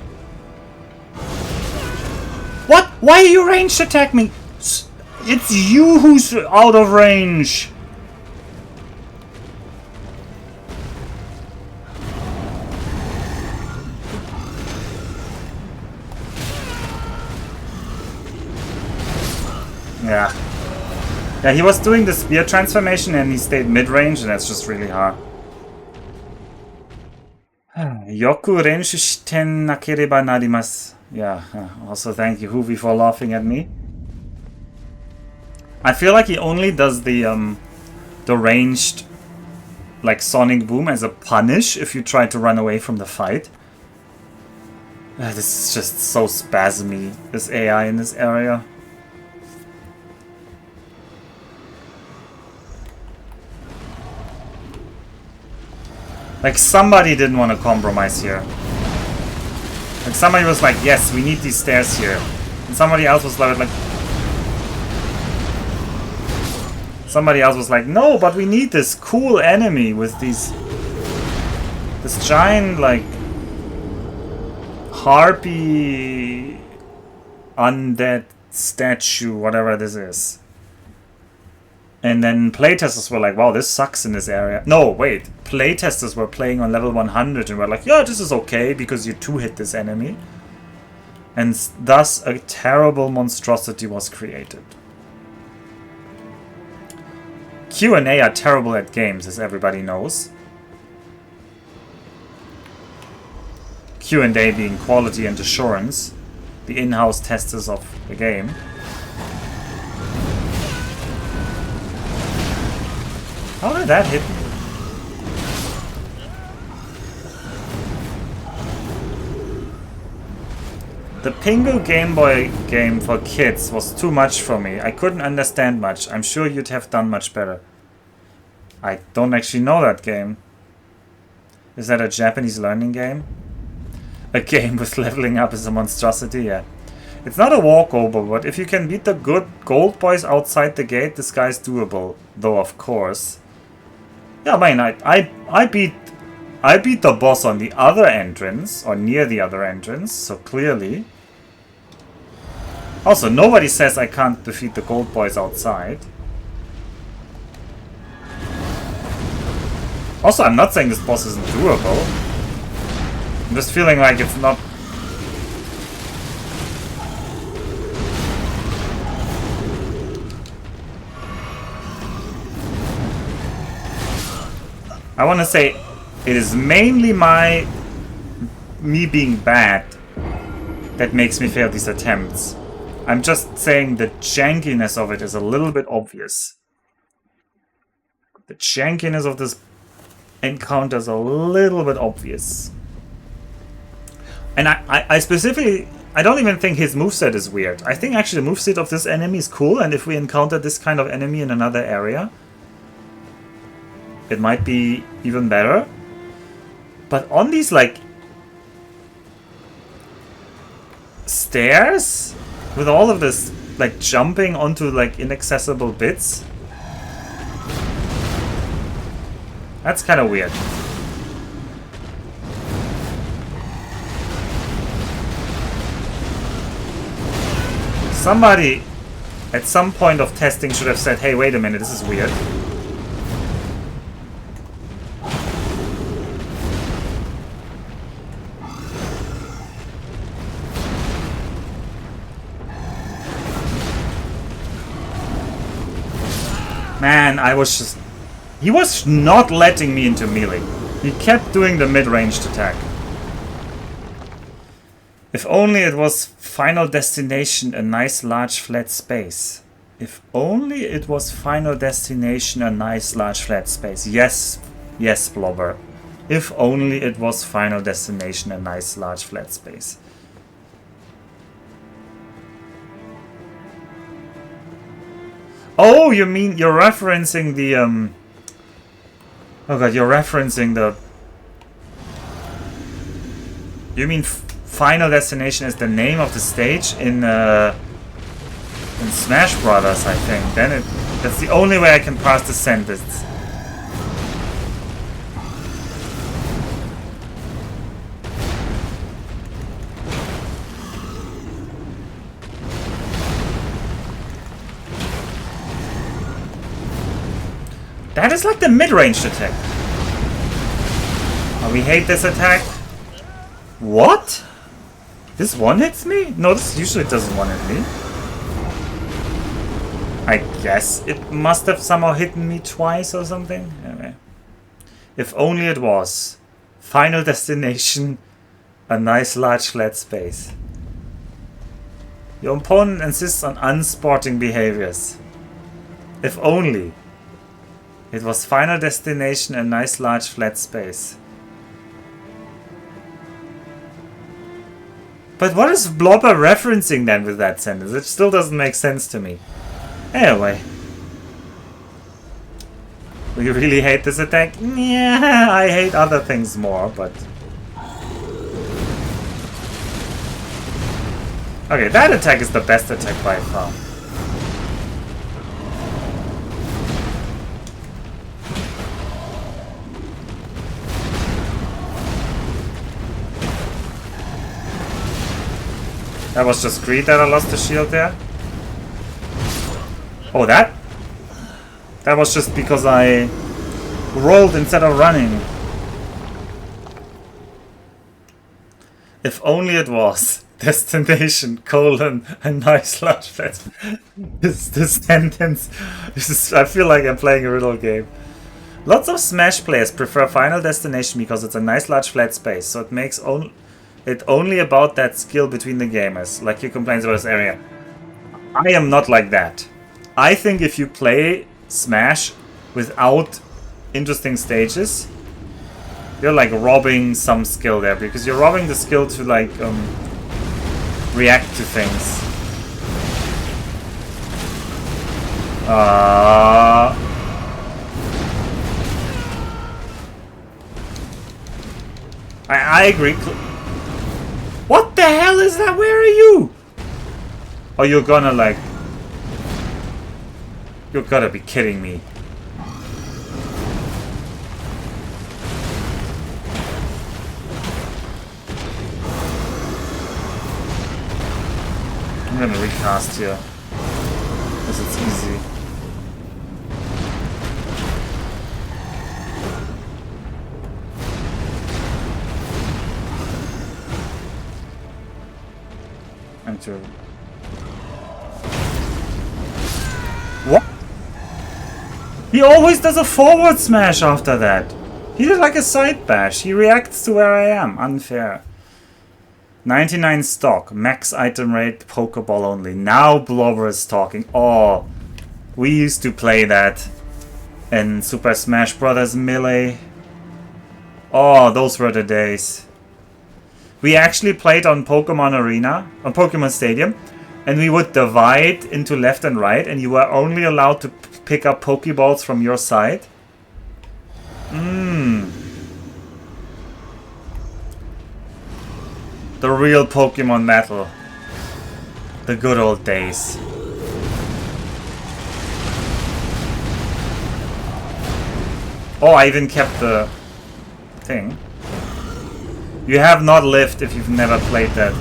What? Why are you ranged attack me? It's you who's out of range! Yeah. Yeah, he was doing the spear transformation and he stayed mid-range, and that's just really hard. Yoku renshu shiten nakereba narimasu. Yeah, also thank you, Hoovy, for laughing at me. I feel like he only does the ranged, like, sonic boom as a punish if you try to run away from the fight. This is just so spasmy, this AI in this area. Like, somebody didn't want to compromise here. Like, somebody was like, yes, we need these stairs here. And somebody else was like... Somebody else was like, no, but we need this cool enemy with these... This giant, like... Harpy... Undead statue, whatever this is. And then playtesters were like, wow, this sucks in this area. No, wait. Playtesters were playing on level 100 and were like, yeah, this is okay because you 2-hit this enemy. And thus a terrible monstrosity was created. Q&A are terrible at games, as everybody knows. Q&A being quality and assurance, the in-house testers of the game. How did that hit me? The Pingu Game Boy game for kids was too much for me. I couldn't understand much. I'm sure you'd have done much better. I don't actually know that game. Is that a Japanese learning game? A game with leveling up is a monstrosity? Yeah. It's not a walkover, but if you can beat the good gold boys outside the gate, this guy's doable. Though, of course. Yeah, man, I beat the boss on the other entrance, or near the other entrance, so clearly. Also, nobody says I can't defeat the gold boys outside. Also, I'm not saying this boss isn't doable. I'm just feeling like it's not... I want to say it is mainly me being bad that makes me fail these attempts. I'm just saying the jankiness of it is a little bit obvious. The jankiness of this encounter is a little bit obvious. And I specifically... I don't even think his moveset is weird. I think actually the moveset of this enemy is cool, and if we encounter this kind of enemy in another area, it might be even better. But on these, like, stairs, with all of this, like, jumping onto, like, inaccessible bits, that's kind of weird. Somebody at some point of testing should have said, hey, wait a minute, this is weird. Man, I was just... He was not letting me into melee. He kept doing the mid-ranged attack. If only it was Final Destination, a nice large flat space. If only it was Final Destination, a nice large flat space. Yes, yes, Blobber. If only it was Final Destination, a nice large flat space. Oh, you mean you're referencing the oh god, you're referencing the... You mean Final Destination is the name of the stage in Smash Brothers, I think. Then that's the only way I can pass the sentence. That is like the mid-range attack. Oh, we hate this attack. What? This one hits me? No, this usually doesn't one hit me. I guess it must have somehow hit me twice or something. Anyway. If only it was. Final destination. A nice large flat space. Your opponent insists on unsporting behaviors. If only it was final destination, a nice large flat space. But what is Blobber referencing then with that sentence? It still doesn't make sense to me. Anyway. We really hate this attack? Yeah, I hate other things more, but... Okay, that attack is the best attack by far. That was just greed that I lost the shield there. Oh, that? That was just because I rolled instead of running. If only it was. Destination, colon, a nice large flat. This sentence. I feel like I'm playing a riddle game. Lots of Smash players prefer Final Destination because it's a nice large flat space, so it makes it only about that skill between the gamers, like you complains about this area. I am not like that. I think if you play Smash without interesting stages, you're like robbing some skill there, because you're robbing the skill to like react to things. I agree. What the hell is that? Where are you? Oh, you're gonna like... You're gotta be kidding me. I'm gonna recast here. Because it's easy. Enter. What? He always does a forward smash after that. He did like a side bash. He reacts to where I am. Unfair. 99 stock. Max item rate. Pokeball only. Now Blobber is talking. Oh. We used to play that in Super Smash Bros. Melee. Oh, those were the days. We actually played on Pokemon Arena, on Pokemon Stadium, and we would divide into left and right, and you were only allowed to pick up Pokeballs from your side. The real Pokemon battle. The good old days. Oh, I even kept the thing. You have not lived if you've never played that.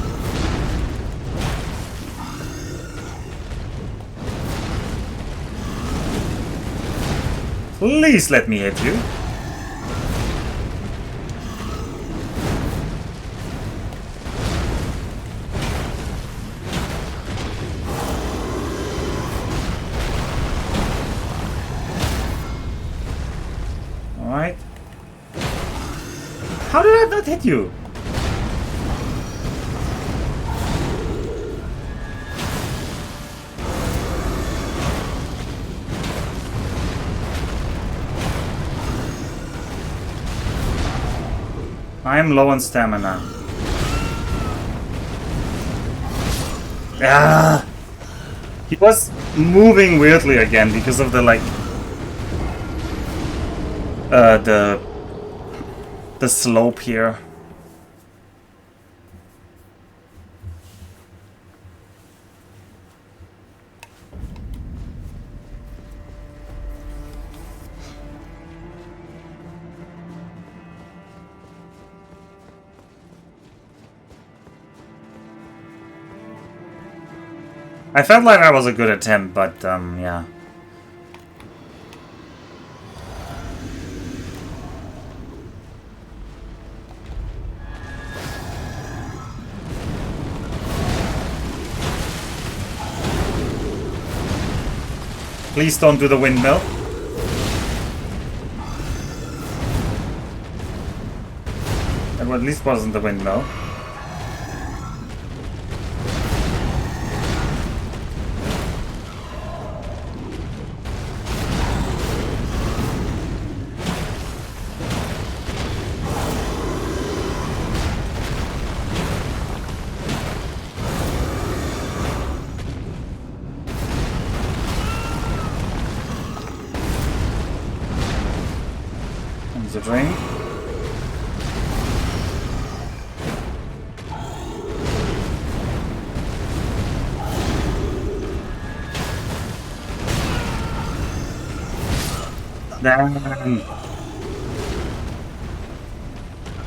Please let me hit you. Alright. How did I not hit you? I am low on stamina. Ah! He was moving weirdly again because of the like the slope here. I felt like that was a good attempt, but yeah. Please don't do the windmill. It at least wasn't the windmill. Comes a drink. Damn.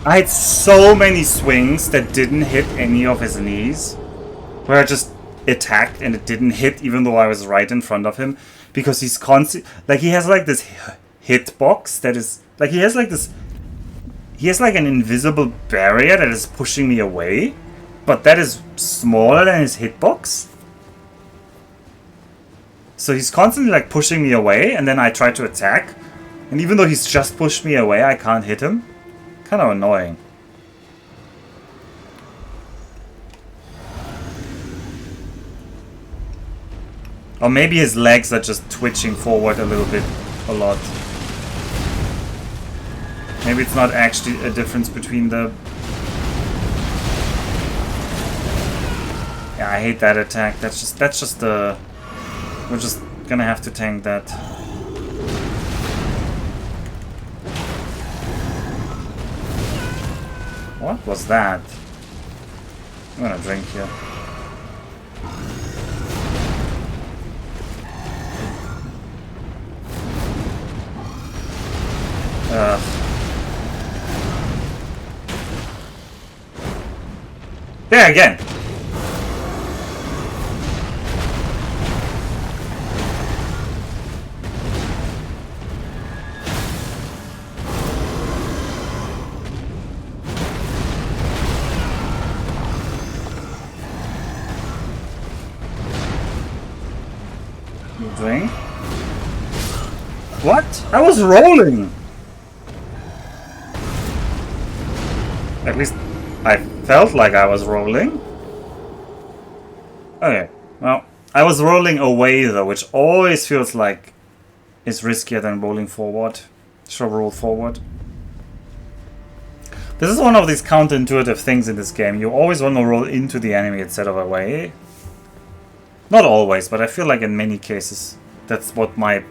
I had so many swings that didn't hit any of his knees, where I just attacked and it didn't hit even though I was right in front of him, because he's constant. Like, he has like this hitbox that is like, he has like an invisible barrier that is pushing me away, but that is smaller than his hitbox. So he's constantly like pushing me away, and then I try to attack. And even though he's just pushed me away, I can't hit him. Kind of annoying. Or maybe his legs are just twitching forward a little bit, a lot. Maybe it's not actually a difference between the... Yeah, I hate that attack. That's just the... We're just gonna have to tank that. What was that? I'm gonna drink here. There again! Drink? What? I was rolling! At least I felt like I was rolling. Okay, well, I was rolling away though, which always feels like is riskier than rolling forward. Should roll forward. This is one of these counterintuitive things in this game. You always want to roll into the enemy instead of away. Not always, but I feel like in many cases that's what my...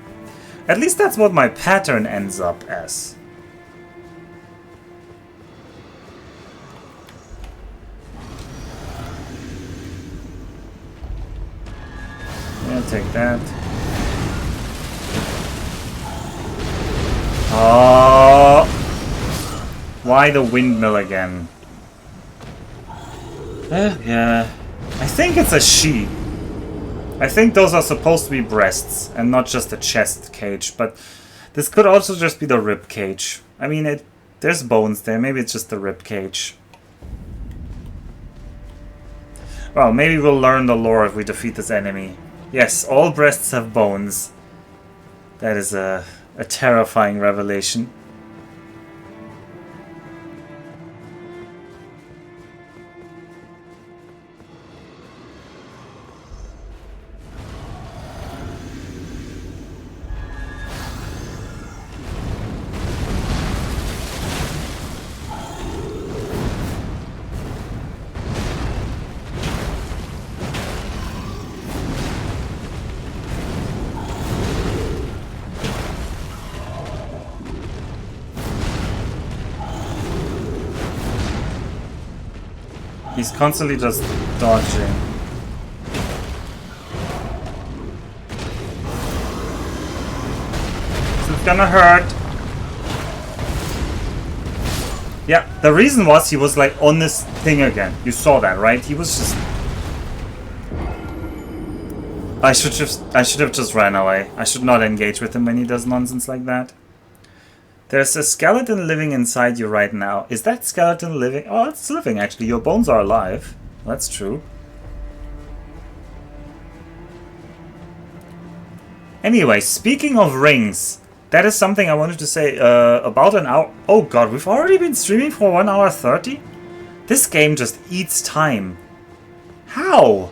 At least that's what my pattern ends up as. Yeah, take that. Oh! Why the windmill again? Yeah. I think it's a she. I think those are supposed to be breasts and not just a chest cage, but this could also just be the rib cage. I mean, there's bones there. Maybe it's just the rib cage. Well, maybe we'll learn the lore if we defeat this enemy. Yes, all breasts have bones. That is a terrifying revelation. He's constantly just dodging. This is gonna hurt. Yeah, the reason was he was like on this thing again. You saw that, right? He was just... I should have just ran away. I should not engage with him when he does nonsense like that. There's a skeleton living inside you right now. Is that skeleton living? Oh, it's living actually. Your bones are alive. That's true. Anyway, speaking of rings, that is something I wanted to say about an hour. Oh god, we've already been streaming for 1 hour 30? This game just eats time. How?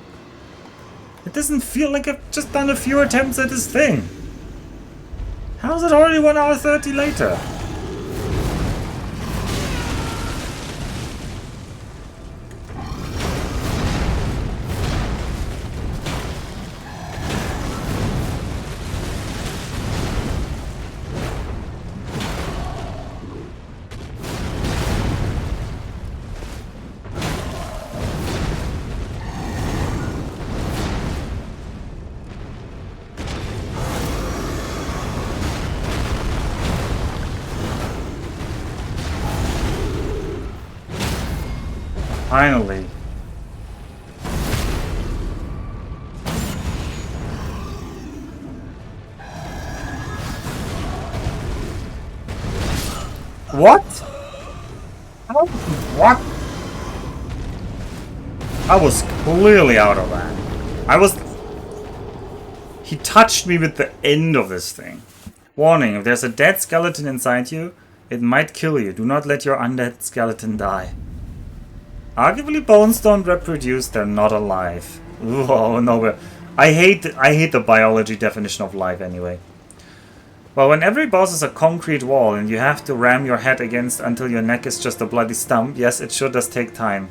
It doesn't feel like I've just done a few attempts at this thing. How is it already 1 hour 30 later? Finally. What? How? What? I was clearly out of that. He touched me with the end of this thing. Warning, if there's a dead skeleton inside you, it might kill you. Do not let your undead skeleton die. Arguably bones don't reproduce, they're not alive. Oh no, I hate the biology definition of life anyway. Well, when every boss is a concrete wall and you have to ram your head against until your neck is just a bloody stump, yes, it sure does take time.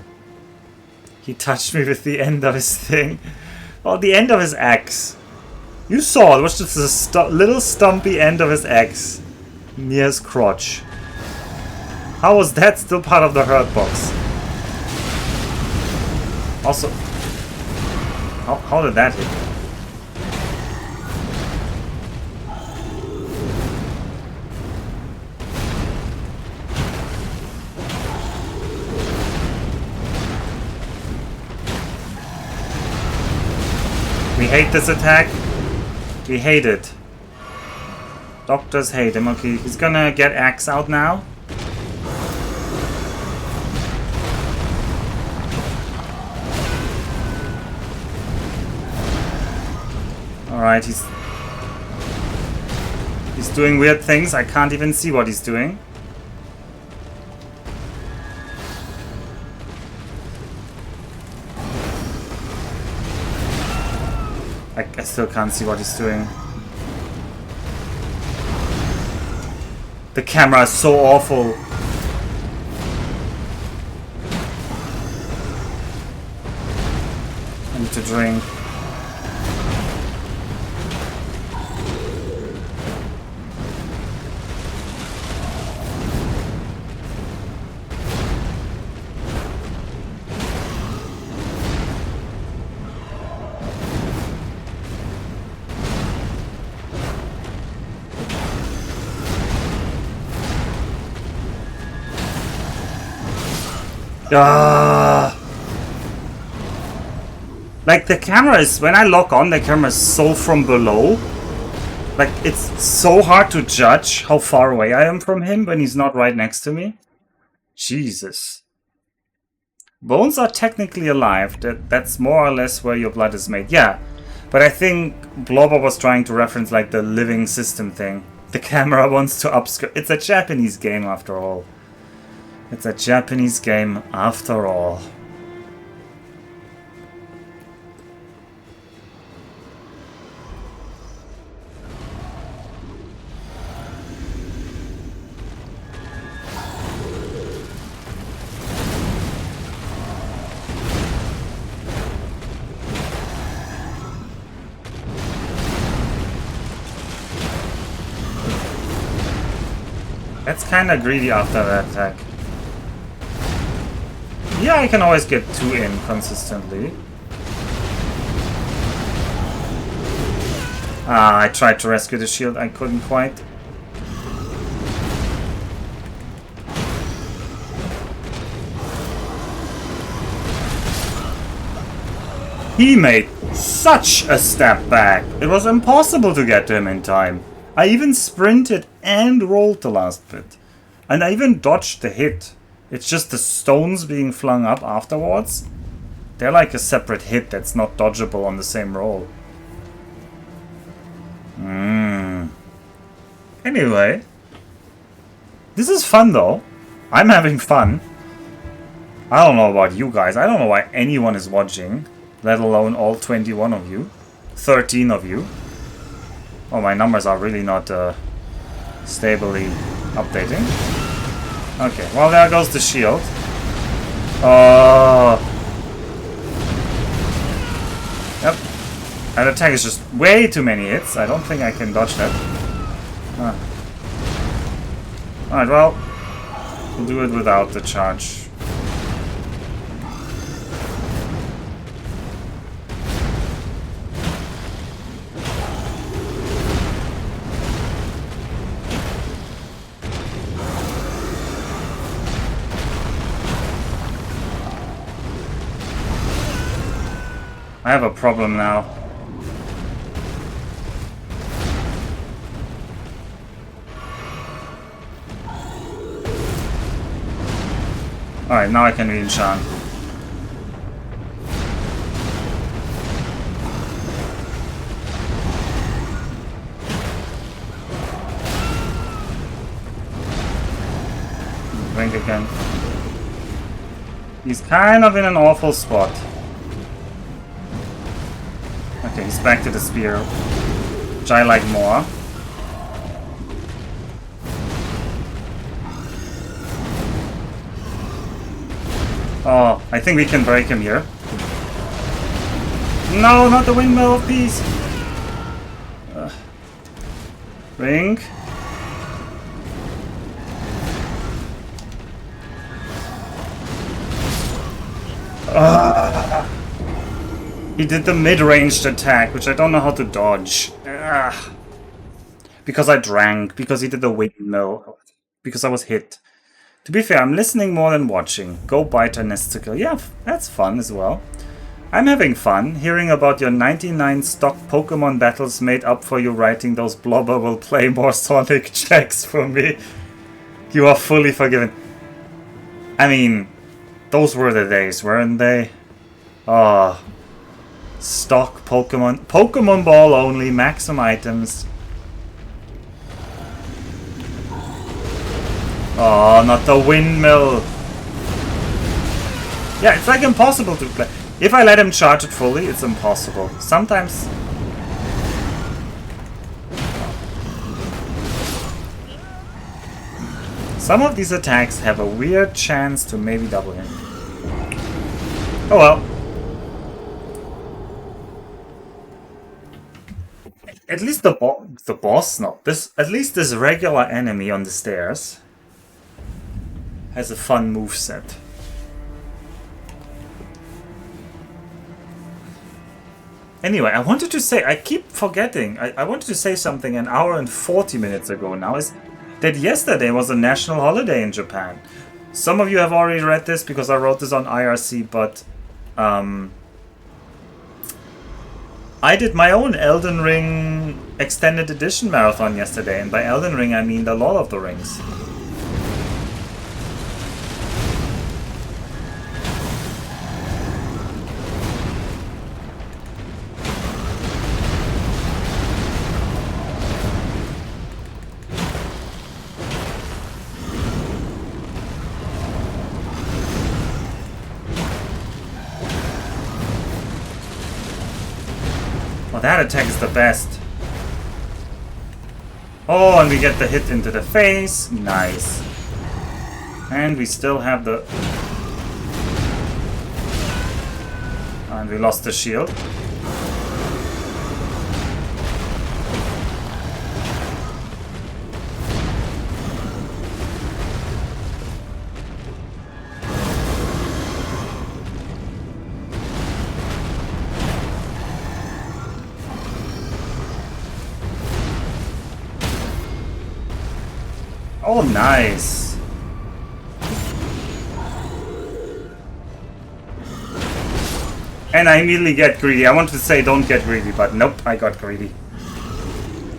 He touched me with the end of his thing. Well, the end of his axe. You saw it was just a little stumpy end of his axe near his crotch. How was that still part of the hurt box? Also, how did that hit? We hate this attack. We hate it. Doctors hate him. Okay, he's gonna get axe out now. Alright, he's doing weird things. I can't even see what he's doing. I still can't see what he's doing. The camera is so awful. I need to drink. Like the camera is, when I lock on, the camera is so from below. Like it's so hard to judge how far away I am from him when he's not right next to me. Jesus. Bones are technically alive. That's more or less where your blood is made. Yeah, but I think Blobber was trying to reference like the living system thing. The camera wants to upskirt. It's a Japanese game after all. It's a Japanese game after all. That's kinda greedy after that attack. Yeah, I can always get 2 in consistently. Ah, I tried to rescue the shield, I couldn't quite. He made such a step back. It was impossible to get to him in time. I even sprinted and rolled the last bit. And I even dodged the hit. It's just the stones being flung up afterwards. They're like a separate hit that's not dodgeable on the same roll. Anyway. This is fun though. I'm having fun. I don't know about you guys. I don't know why anyone is watching. Let alone all 21 of you. 13 of you. Oh, my numbers are really not stably updating. Okay, well there goes the shield. Yep. That attack is just way too many hits. I don't think I can dodge that. Alright, well, we'll do it without the charge. I have a problem now. Alright, now I can re-enchant. Blink again. He's kind of in an awful spot. Okay, he's back to the spear, which I like more. Oh, I think we can break him here. No, not the windmill of peace. Ring. He did the mid-ranged attack, which I don't know how to dodge. Because I drank, because he did the windmill, because I was hit. To be fair, I'm listening more than watching. Go biter Nesticle. Yeah, that's fun as well. I'm having fun hearing about your 99 stock Pokemon battles made up for you writing those blobber will play more Sonic checks for me. You are fully forgiven. I mean, those were the days, weren't they? Oh, stock Pokemon. Pokemon Ball only, maximum items. Oh, not the windmill. Yeah, it's like impossible to play. If I let him charge it fully, it's impossible. Sometimes... some of these attacks have a weird chance to maybe double him. Oh well. At least the boss, no. At least this regular enemy on the stairs has a fun moveset. Anyway, I wanted to say, I keep forgetting, I wanted to say something an hour and 40 minutes ago now, is that yesterday was a national holiday in Japan. Some of you have already read this because I wrote this on IRC, but I did my own Elden Ring extended edition marathon yesterday, and by Elden Ring I mean the Lord of the Rings. That attack is the best. Oh, and we get the hit into the face. Nice. And we still have the... and we lost the shield. Oh, nice. And I immediately get greedy. I wanted to say don't get greedy, but nope, I got greedy.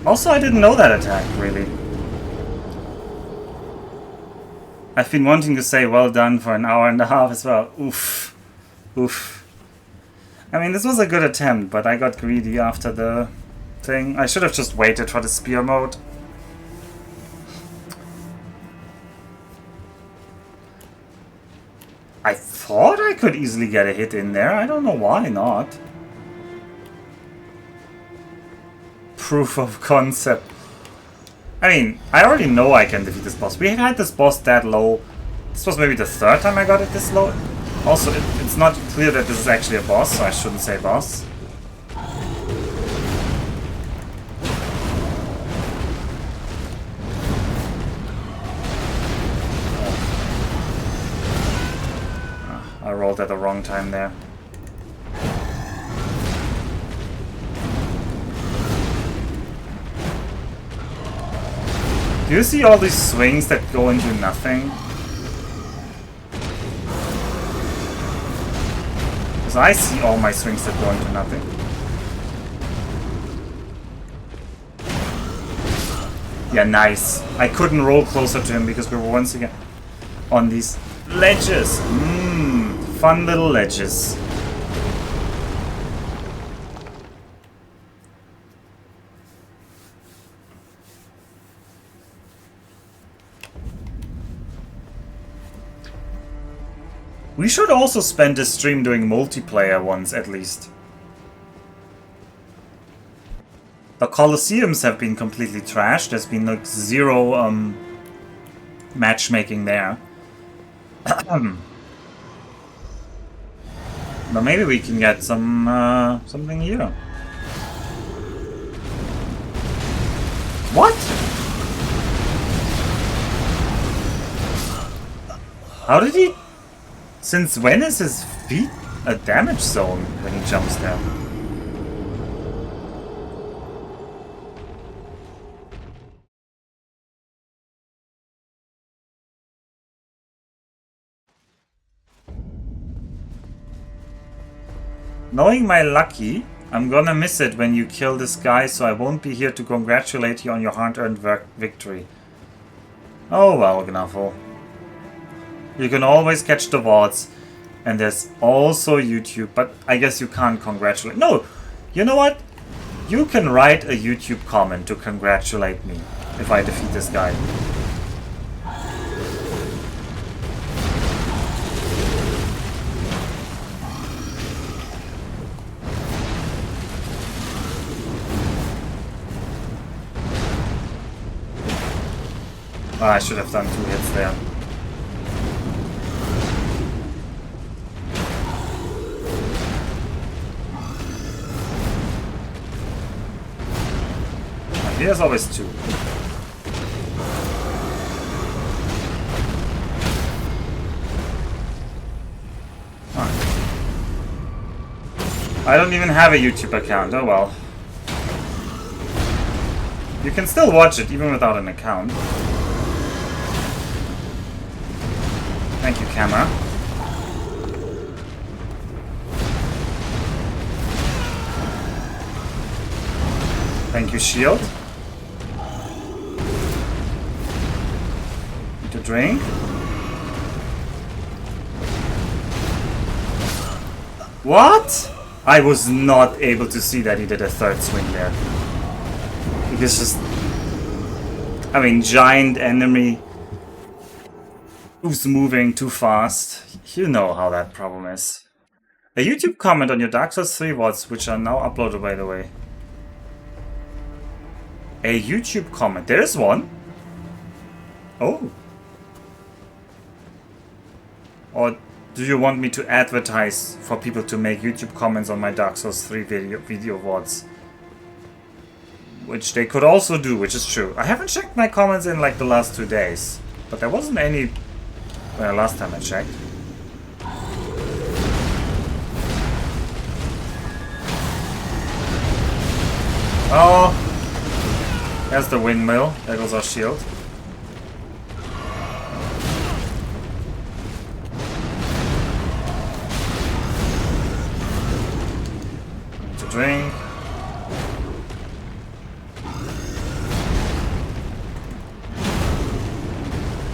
Also, I didn't know that attack, really. I've been wanting to say well done for an hour and a half as well. Oof. Oof. I mean, this was a good attempt, but I got greedy after the thing. I should have just waited for the spear mode. I thought I could easily get a hit in there. I don't know why not. Proof of concept. I mean, I already know I can defeat this boss. We had this boss that low. This was maybe the third time I got it this low. Also, it's not clear that this is actually a boss, so I shouldn't say boss. I rolled at the wrong time there. Do you see all these swings that go into nothing? Because I see all my swings that go into nothing. Yeah, nice. I couldn't roll closer to him because we were once again on these ledges. Fun little ledges. We should also spend a stream doing multiplayer ones, at least. The Colosseums have been completely trashed. There's been like zero matchmaking there. But maybe we can get some something here. What? How did he... Since when is his feet a damage zone when he jumps there? Knowing my lucky, I'm gonna miss it when you kill this guy, so I won't be here to congratulate you on your hard-earned victory. Oh well, Gnuffle. You can always catch the VODs, and there's also YouTube, but I guess you can't congratulate. No! You know what? You can write a YouTube comment to congratulate me if I defeat this guy. Oh, I should have done 2 hits there. There's always 2. I don't even have a YouTube account, oh well. You can still watch it even without an account. Thank you, camera. Thank you, shield. Need a drink. What? I was not able to see that he did a 3rd swing there. Because just... I mean, giant enemy who's moving too fast. You know how that problem is. A YouTube comment on your Dark Souls 3 VODs, which are now uploaded, by the way. A YouTube comment. There's one. Oh. Or do you want me to advertise for people to make YouTube comments on my Dark Souls 3 video VODs? Which they could also do, which is true. I haven't checked my comments in like the last 2 days. But there wasn't any... Well, last time I checked. Oh! There's the windmill. There goes our shield. Need to drink.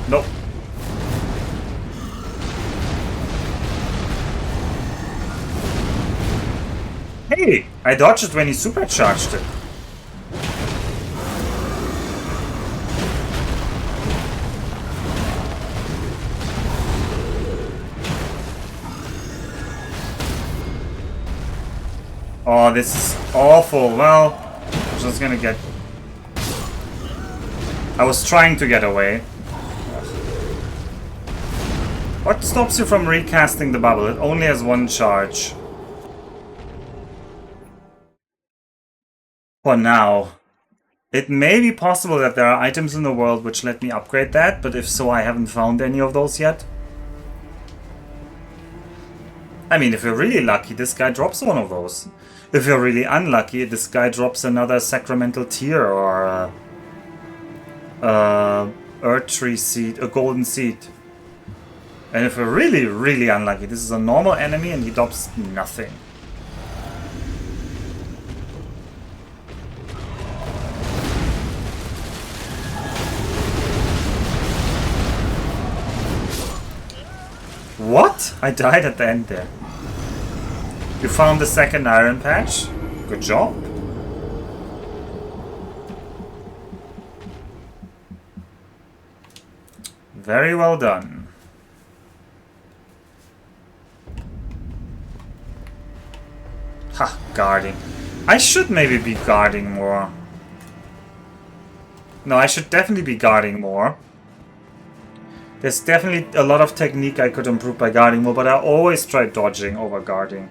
Nope. Hey! I dodged it when he supercharged it. Oh, this is awful. Well, I'm just gonna get... I was trying to get away. What stops you from recasting the bubble? It only has one charge. For now. It may be possible that there are items in the world which let me upgrade that, but if so, I haven't found any of those yet. I mean, if you're really lucky, this guy drops one of those. If you're really unlucky, this guy drops another sacramental tear or earth tree seed, a golden seed. And if you're really, really unlucky, this is a normal enemy and he drops nothing. What? I died at the end there. You found the second iron patch? Good job. Very well done. Ha, guarding. I should maybe be guarding more. No, I should definitely be guarding more. There's definitely a lot of technique I could improve by guarding more, but I always try dodging over guarding.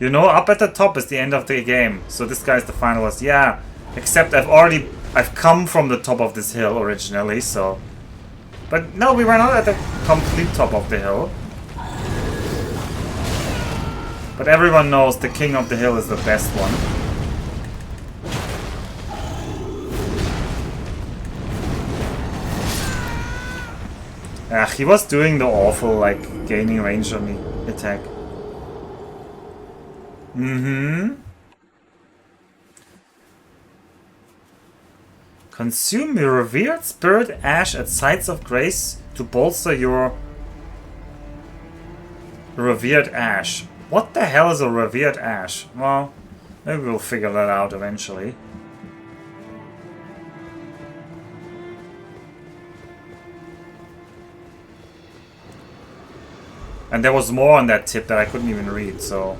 You know, up at the top is the end of the game. So this guy's the finalist. Yeah, except I've come from the top of this hill originally, so... But no, we were not at the complete top of the hill. But everyone knows the king of the hill is the best one. He was doing the awful, like, gaining range on me attack. Consume your revered spirit ash at sites of grace to bolster your revered ash. What the hell is a revered ash? Well, maybe we'll figure that out eventually. And there was more on that tip that I couldn't even read, so...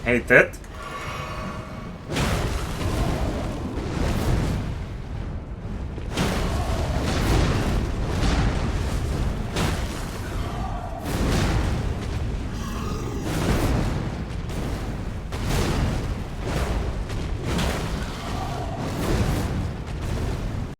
Hate it.